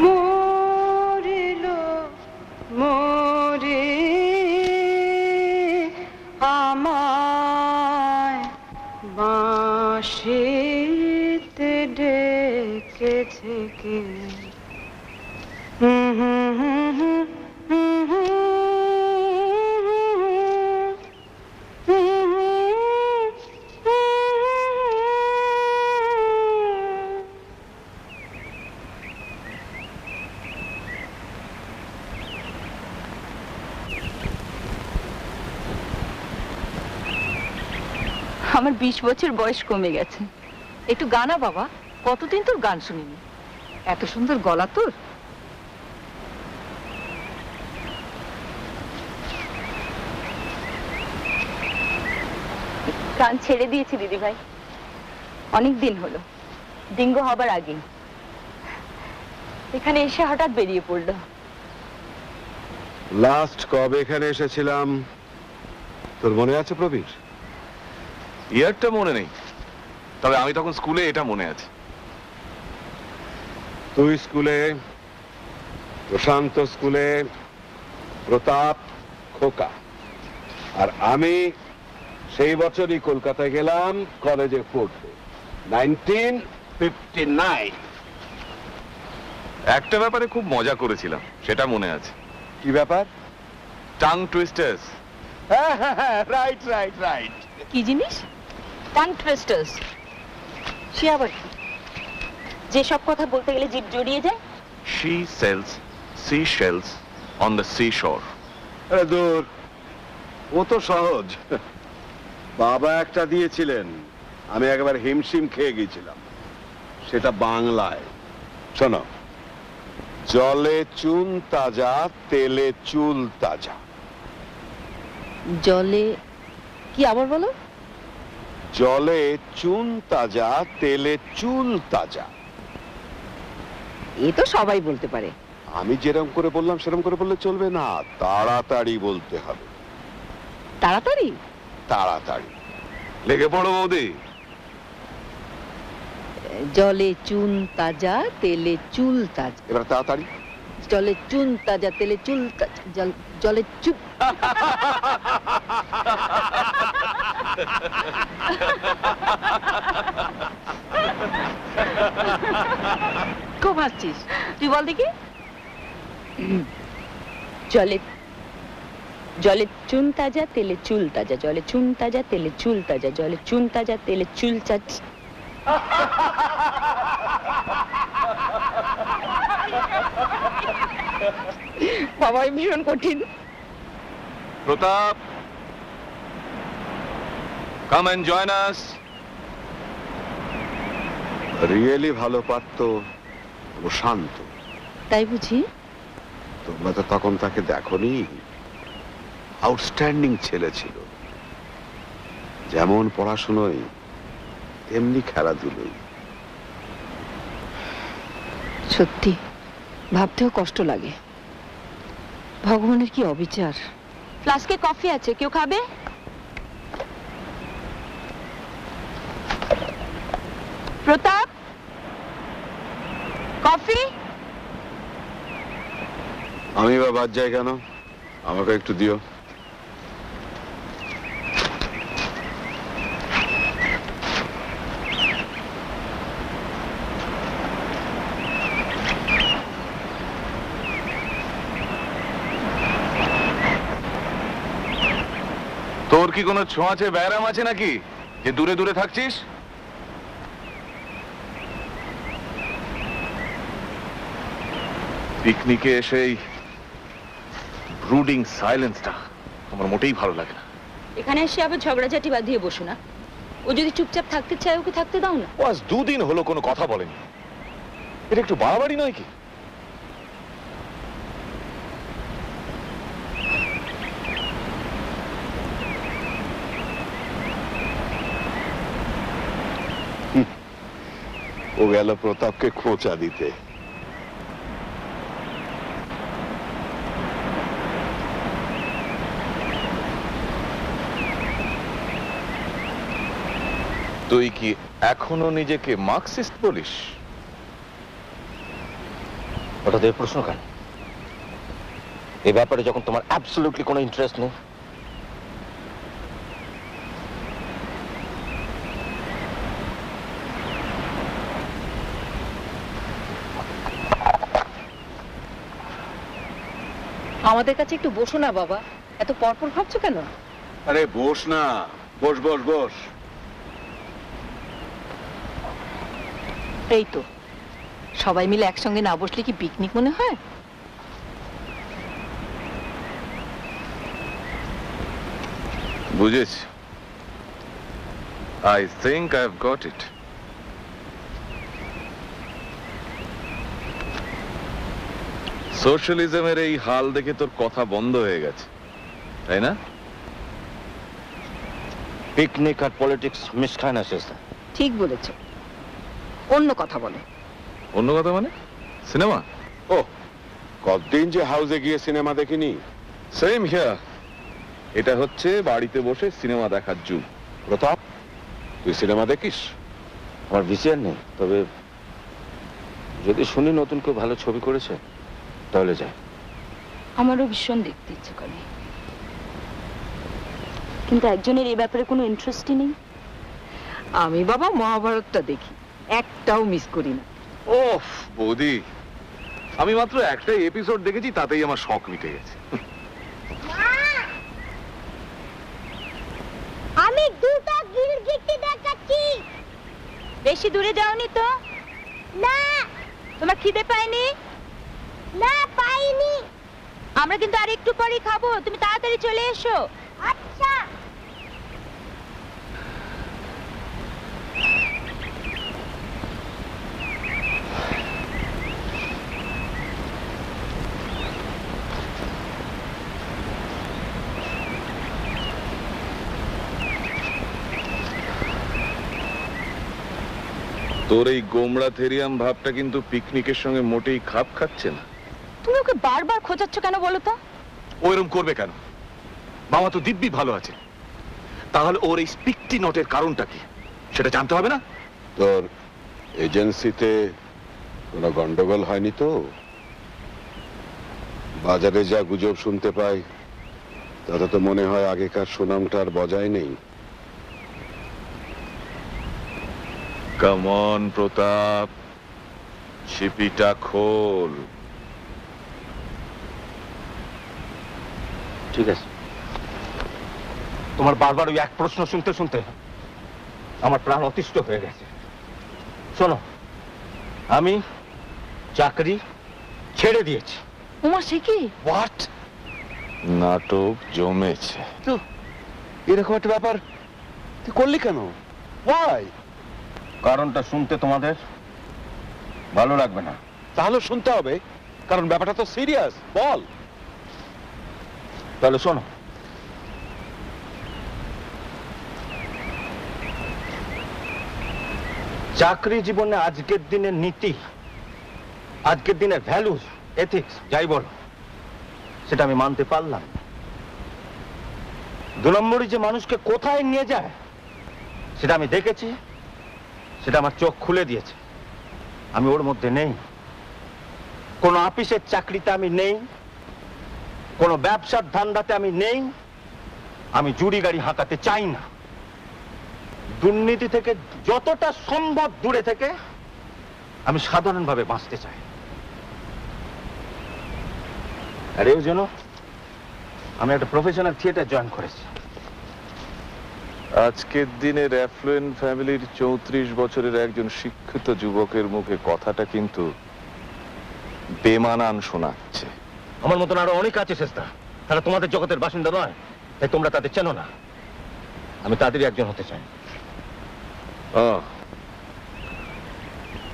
মরিলো মরে আমায় বাঁশিতে ডেকেছে কে? আমার 20 বছর বয়স কমে গেছে। একটু গানা বাবা, কতদিন তোর গান শুনিনি। এত সুন্দর গলা তোর। গান ছেড়ে দিয়েছি দিদি ভাই, অনেক দিন হলো, ডিঙ্গো হবার আগে। এখানে এসে হঠাৎ বেরিয়ে পড়লো। লাস্ট কবে এখানে এসেছিলাম তোর মনে আছে প্রবীর? ইয়ারটা মনে নেই, তবে আমি তখন স্কুলে, এটা মনে আছে। তুই স্কুলে, প্রশান্ত স্কুলে, প্রতাপ, খোকা, আর আমি সেই বছরই কলকাতায় গেলাম কলেজে পড়তে, 1959। একটা ব্যাপারে খুব মজা করেছিলাম, সেটা মনে আছে। কি ব্যাপার? Tongue twisters. Right right right. কি জিনিস? টাং টুইস্টার্স? সে আবার কি? যেসব কথা বলতে গেলে জিভ জড়িয়ে যায়। She sells seashells on the seashore. আরে দূর, ও তো সহজ। বাবা একটা দিয়েছিলেন, আমি একবার হিমশিম খেয়ে গেছিলাম। সেটা বাংলায়। শোনো, জলে চুন তাজা, তেলে চুল তাজা। জলে কি আবার বলো? জলে চুন তাজা, তেলে চুল তাজা। এ তো সবাই বলতে পারে। আমি যেরকম করে বললাম সেরকম করে বললে চলবে না, তাড়াতাড়ি বলতে হবে। তাড়াতাড়ি? তাড়াতাড়ি। লেগে পড়ো বৌদি। জলে চুন তাজা, তেলে চুল তাজা। এবার তাড়াতাড়ি। জলে চুন তাজা, তেলে চুল তাজা, জলে চুপ। খুব হাসছিস, তুই বল দেখি। জলে জলে চুন তাজা, তেলে চুল তাজা, জলে চুন তাজা, তেলে চুল তাজা, জলে চুন তাজা, তেলে চুল তাজা। বাবা, ভীষণ কঠিন। প্রতাপ, come and join us. Really ভালো পারতো প্রশান্ত। তাই বুঝি? তোমরা তো তখন তাকে দেখোনি। আউটস্ট্যান্ডিং ছেলে ছিল, যেমন পড়াশুনোয় তেমনি খেলাধুলোয়। সত্যি ভাবতেও কষ্ট লাগে, ভগবানের কি অবিচার। ফ্লাস্কে কফি আছে, কেউ খাবে? প্রতাপ, কফি? আমি বা বাদ যাই কেন? আমাকে একটু দিও। তোর কি কোনো ছোঁয়াচে ব্যায়াম আছে নাকি যে দূরে দূরে থাকছিস? পিকনিকে এসেই ব্রুডিং সাইলেন্সটা আমার মোটেই ভালো লাগে না। এখানে এসে আবার ঝগড়াঝাটি বাঁধিয়ে বসো না। ও যদি চুপচাপ থাকতে চায়, ওকে থাকতে দাও না। ও আজ 2 দিন হলো কোনো কথা বলেনি, এটা একটু বাড়াবাড়ি নয় কি? ও গেল প্রতাপকে খোঁচা দিতে। তুই কি এখনো নিজেকে মার্কসিস্ট বলিস? ওটা দিয়ে প্রশ্ন কেন? এই ব্যাপারে যখন তোমার অ্যাবসলিউটলি কোনো ইন্টারেস্ট নেই। আমাদের কাছে একটু বসো না বাবা, এত পরপর ভাবছো কেন? আরে বস না, বস বস বস। এই তো, সবাই মিলে একসঙ্গে না বসলে কি পিকনিক মনে হয়? বুঝেছি। I think I've got it. সোশ্যালিজমের এই হাল দেখে তোর কথা বন্ধ হয়ে গেছে, তাই না? পিকনিক আর পলিটিক্স মিস খায় না শেষ। ঠিক বলেছো, অন্য কথা বলো। অন্য কথা মানে? সিনেমা? ও, কতদিন যে হাউসে গিয়ে সিনেমা দেখিনি। Same here. এটা হচ্ছে বাড়িতে বসে সিনেমা দেখার যুগ। প্রতাপ, তুই সিনেমা দেখিস? আমার ভিসিআর নেই, তবে যদি শুনি নতুন কেউ ভালো ছবি করেছে তাহলে যাই। আমারও ভীষণ দেখতে ইচ্ছে করে, কিন্তু একজনের এই ব্যাপারে কোনো ইন্টারেস্টই নেই। আমি বাবা মহাভারতটা দেখি, একটাও মিস করি না। ওফ বৌদি, আমি মাত্র একটা এপিসোড দেখেছি, তাতেই আমার শখ মিটে গেছে। আমি দুটো গিরগিটি দেখাচ্ছি। বেশি দূরে যাওনি তো? না। তোমার খিদে পায়নি? না, পাইনি। আমরা কিন্তু আর একটু পরেই খাবো, তুমি তাড়াতাড়ি চলে এসো। আচ্ছা। তোর এই গোমড়া থেরিয়াম ভাবটা কিন্তু পিকনিকের সঙ্গে মোটেই খাপ খাচ্ছে না। তুমি ওকে বারবার খোঁজাচ্ছ কেন বলো তো? ওইরকম করবে কেন? মামা তো দিব্যি ভালো আছে, তাহলে ওর এই স্পিকটি নোটের কারণটা কি সেটা জানতে হবে না? তোর এজেন্সিতে কোনো গন্ডগোল হয়নি তো? বাজারে যা গুজব শুনতে পাই তাতে তো মনে হয় আগেকার সুনামটা আর বজায় নেই। কামন প্রতাপ, ছিপিটা খোল। ঠিক আছে। তোমার বারবার ওই এক প্রশ্ন শুনতে শুনতে আমার প্রাণ অতিষ্ঠ হয়ে গেছে। শোনো, আমি চাকরি ছেড়ে দিয়েছি। উমা, সে কি? হোয়াট? নাটক জমেছে তো এরকম একটা ব্যাপার তুই করলি কেন? ওয়াই? কারণটা শুনতে তোমাদের ভালো লাগবে না। তাহলে শুনতে হবে, কারণ ব্যাপারটা তো সিরিয়াস। বল। তাহলে শোনো, চাকরি জীবনে আজকের দিনের নীতি, আজকের দিনের ভ্যালুস, এথিক্স যাই বলো, সেটা আমি মানতে পারলাম। 2 নম্বরে যে মানুষকে কোথায় নিয়ে যায় সেটা আমি দেখেছি, সেটা আমার চোখ খুলে দিয়েছে। আমি ওর মধ্যে নেই। কোন অফিসের চাকরিতে আমি নেই, কোন ব্যবসার ধান্দাতে আমি নেই। আমি জুড়ি গাড়ি হাঁকাতে চাই না। দুর্নীতি থেকে যতটা সম্ভব দূরে থেকে আমি সাধারণভাবে বাঁচতে চাই। আর এর জন্য আমি একটা প্রফেশনাল থিয়েটার জয়েন করেছি। আজকের দিনের অ্যাফ্লুয়েন্ট ফ্যামিলির 34 বছরের একজন শিক্ষিত যুবকের মুখে কথাটা কিন্তু বেমানান শোনাচ্ছে। আমার মতন আরো অনেক আছে চেষ্টা, তারা তোমাদের জগতের বাসিন্দা নয়, তাই তোমরা তাদের চেনো না। আমি তাদেরই একজন হতে চাই।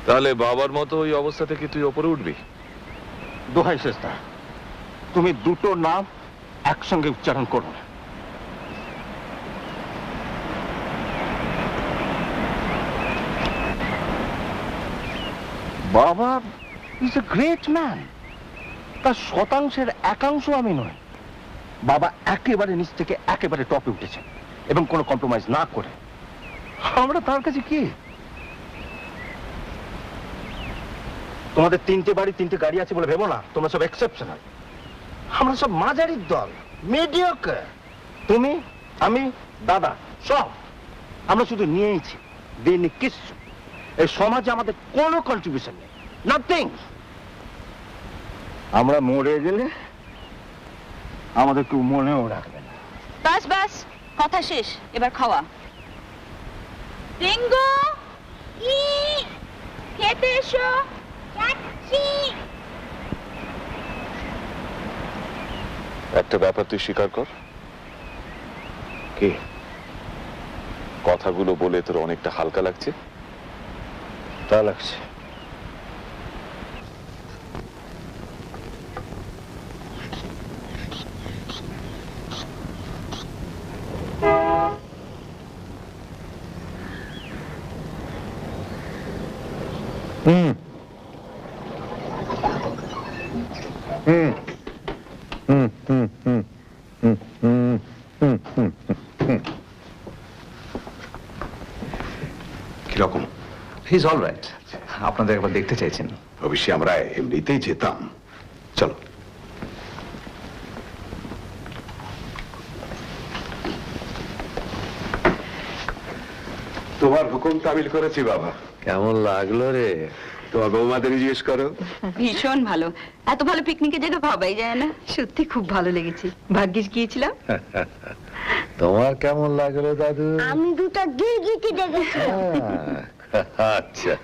তাহলে বাবার মতো ওই অবস্থা থেকে তুই ওপরে উঠবি? দোহাই চেষ্টা, তুমি দুটো নাম একসঙ্গে উচ্চারণ করো না। বাবা ইজ এ গ্রেট ম্যান, তার শতাংশের একাংশ আমি নই। বাবা একেবারে নিচ থেকে একেবারে টপে উঠেছে এবং কোনো কম্প্রোমাইজ না করে। আমরা তার কাছে কি? তোমাদের 3টে বাড়ি 3টে গাড়ি আছে বলে ভেবো না তোমরা সব এক্সেপশনাল। আমরা সব মাঝারির দল, মিডিওকার। তুমি, আমি, দাদা সব আমরা শুধু নিয়েছি, দিইনি কিছু। এই সমাজে আমাদের কোনো কন্ট্রিবিউশন নেই, নাথিং। আমরা মরে গেলে আমাদের কেউ মনেও রাখবে না। বাস বাস, কথা শেষ, এবার খাওয়া। রিঙ্গু, খেতে এসো। একটা ব্যাপার তুই স্বীকার কর। কি? কথাগুলো বলে তোর অনেকটা হালকা লাগছে। তা লাগছে। He is all right. আপনাদের একবার দেখতে চাইছেন। অবশ্যই আমরা এমনিতেই যেতাম। চলো। তোমার হুকুম তামিল করেছি বাবা। কেমন লাগলো রে? তোমার বৌমাদের জিজ্ঞেস করো। ভীষণ ভালো, এত ভালো পিকনিকের জায়গা ভাবাই যায় না। সত্যি খুব ভালো লেগেছে, ভাগ্যিস গিয়েছিলাম। তোমার কেমন লাগলো দাদু? আমি দুটো গিরগিটি দেখেছি। আচ্ছা,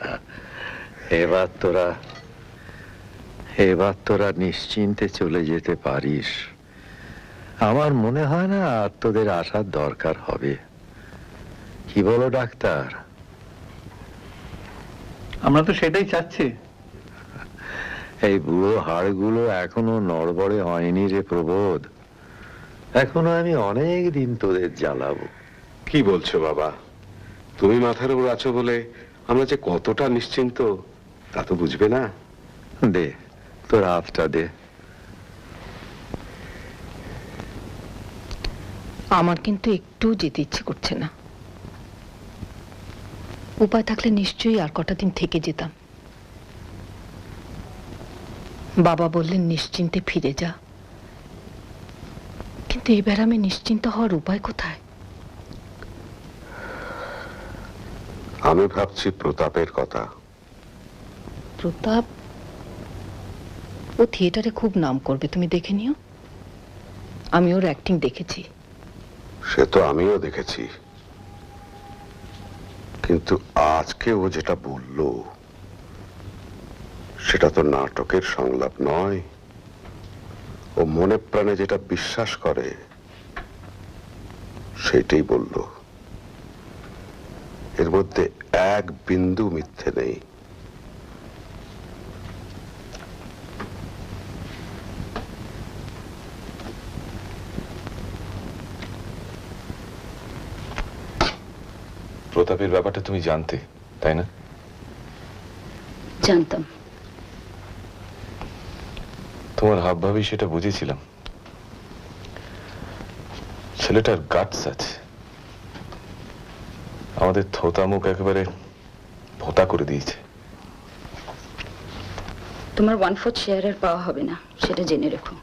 এবার তোরা নিশ্চিন্তে চলে যেতে পারিস। আমার মনে হয় না আর তোদের আসার দরকার হবে। কি বলো ডাক্তার? আমরা তো সেটাই চাচ্ছি। এই বুড়ো হাড়গুলো এখনো নড়বড়ে হয়নি রে প্রবোধ। এখনো আমি অনেক দিন তোদের জ্বালাবো। কি বলছো বাবা? তুমি মাথার উপর আছো বলে আমরা যে কতটা নিশ্চিন্ত তা তো বুঝবে না। দে তোর হাতটা দে। আমার কিন্তু একটু যেতে ইচ্ছে করছে না। উপায় থাকলে নিশ্চয়ই আর কটা দিন থেকে যেতাম। বাবা বললেন নিশ্চিন্তে ফিরে যা, কিন্তু এবার আমি নিশ্চিন্ত হওয়ার উপায় কোথায়? আমি ভাবছি প্রতাপের কথা। প্রতাপ ও থিয়েটারে খুব নাম করবে, তুমি দেখে নিও। আমি ওর অ্যাক্টিং দেখেছি। সে তো আমিও দেখেছি, কিন্তু আজকে ও যেটা বলল সেটা তো নাটকের সংলাপ নয়। ও মনে প্রাণে যেটা বিশ্বাস করে সেটাই বলল। এর মধ্যে এক বিন্দু মিথ্যে নেই। প্রতাপের ব্যাপারটা তুমি জানতে, তাই না? জানতাম। তোমার হাবভাবেই সেটা বুঝেছিলাম। ছেলেটার গাটস আছে। আমাদের থোতা মুখ একেবারে ভোতা করে দিয়েছে। তোমার 1/4 শেয়ারের পাওয়া হবে না, সেটা জেনে রেখো।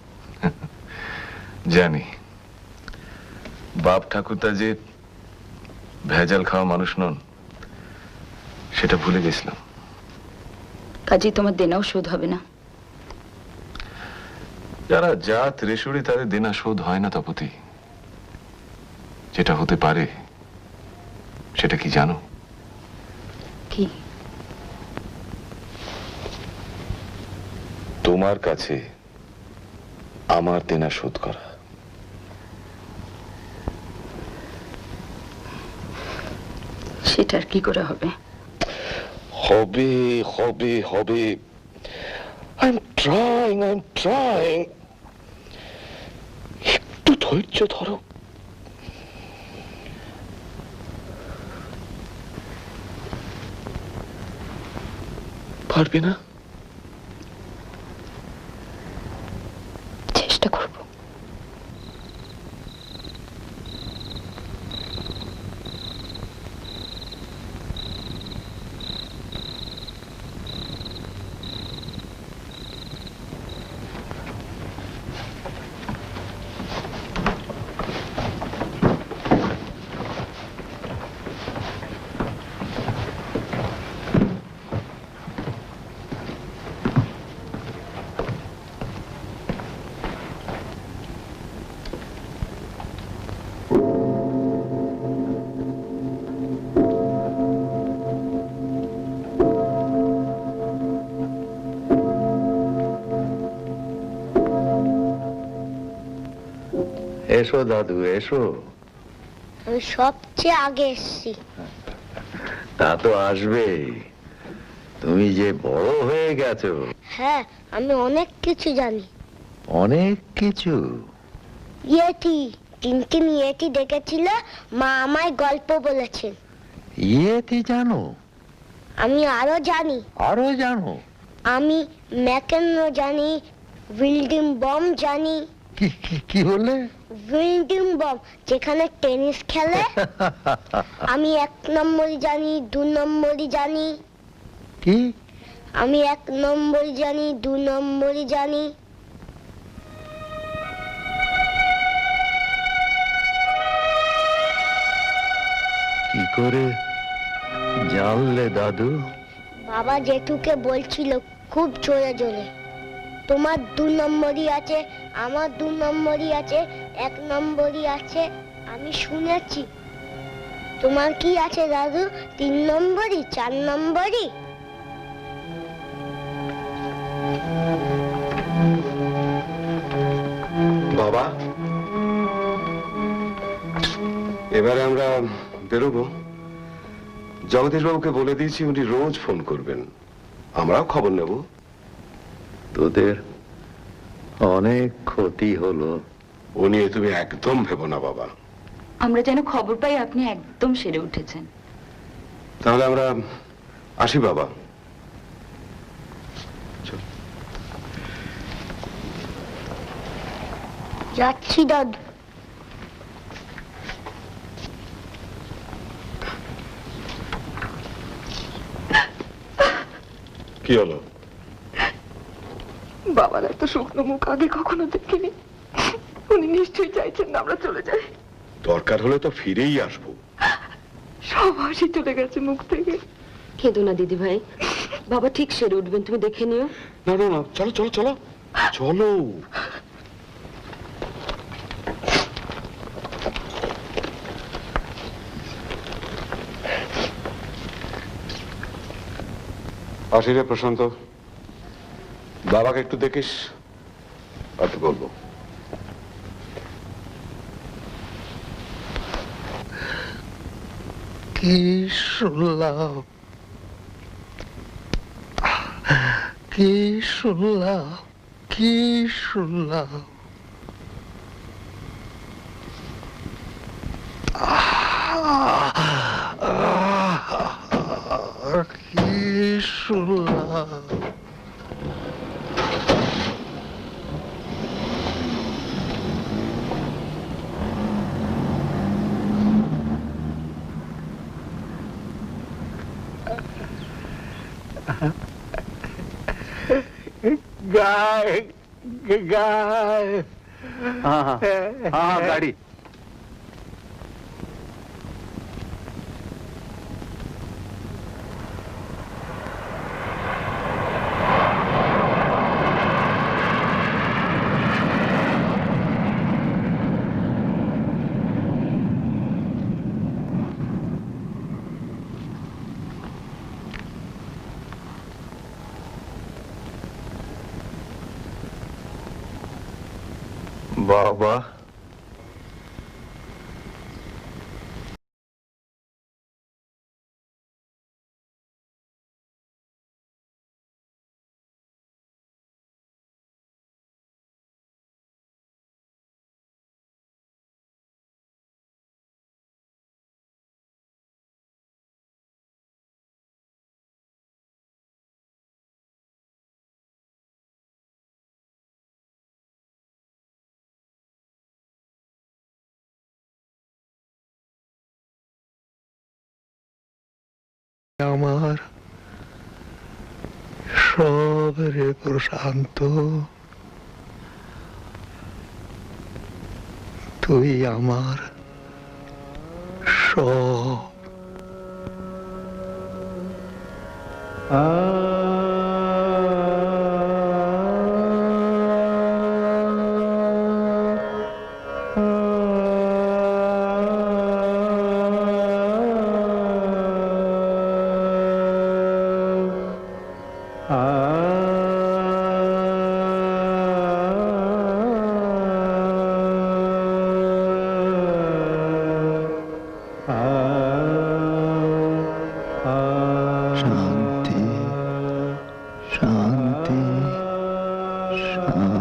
জানি বাপ ঠাকুরদা যে ভেজাল খাওয়া মানুষ নন সেটা ভুলে গেছিলাম। কাজেই তোমার দেনাও শোধ হবে না। যারা জাত রেশুড়ি তাদের দেনা শোধ হয় না তপতি। যেটা হতে পারে সেটা কি জানো? কি? তোমার কাছে আমার দেনা শোধ করা। সেটা আর কি করে হবে? হবে হবে হবে। I'm trying. একটু ধৈর্য ধরো। পারবে না? চেষ্টা করব। এসো দাদু এসো। আমি সবচেয়ে আগে এসেছি। তা তো আসবেই, তুমি যে বড় হয়ে গেছো। হ্যাঁ, আমি অনেক কিছু জানি। অনেক কিছু? ইয়েটি, টিনটিন ইয়েটি দেখেছিল, মা আমায় গল্প বলেছেন। ইয়েটি জানো? আমি আরো জানি। আরো জানো? আমি ম্যাকেনও জানি, বিল্ডিং বম জানি। কি বললে? বিল্ডিং বম, যেখানে টেনিস খেলে। আমি 1 নম্বরই জানি, 2 নম্বরই জানি। কি? আমি 1 নম্বর জানি, 2 নম্বরই জানি। কি করে জানলে দাদু? বাবা জেঠুকে বলছিল খুব জোরে জোরে, তোমার 2 নম্বরই আছে, আমার 2 নম্বরই আছে, 1 নম্বরই আছে। আমি শুনেছি। তোমার কি আছে দাদু? 3 নম্বরই, 4 নম্বরই? বাবা, এবারে আমরা বেরোবো। জগদীশ বাবুকে বলে দিয়েছি উনি রোজ ফোন করবেন, আমরাও খবর নেব। তোদের অনেক ক্ষতি হলো। ও নিয়ে তুমি একদম ভেবো না বাবা। আমরা যেন খবর পাই আপনি একদম সেরে উঠেছেন। তাহলে আমরা আসি বাবা। যাচ্ছি দাদু। কি হলো? বাবার এত শুকনো মুখ আগে কখনো দেখিনি। উনি নিশ্চয়ই চাইছেন না আমরা চলে যাই। দরকার হলে তো ফিরেই আসবো। সব হাসি চলে গেছে মুখ থেকে। কেঁদো না দিদি ভাই, বাবা ঠিক সেরে উঠবেন, তুমি দেখে নিও। না না না, চলো চলো চলো চলো। আসি রে প্রশান্ত, বাবাকে একটু দেখিস, আর তো বলবো। কি শুনলাম, কি শুনলাম, কি শুনলাম? কি শুনলাম? गाय गाय। हाँ हाँ हाँ, गाड़ी। বাবা, আমার সব রে প্রশান্ত, তুই আমার সব। শান্তি শান্তি শান্তি।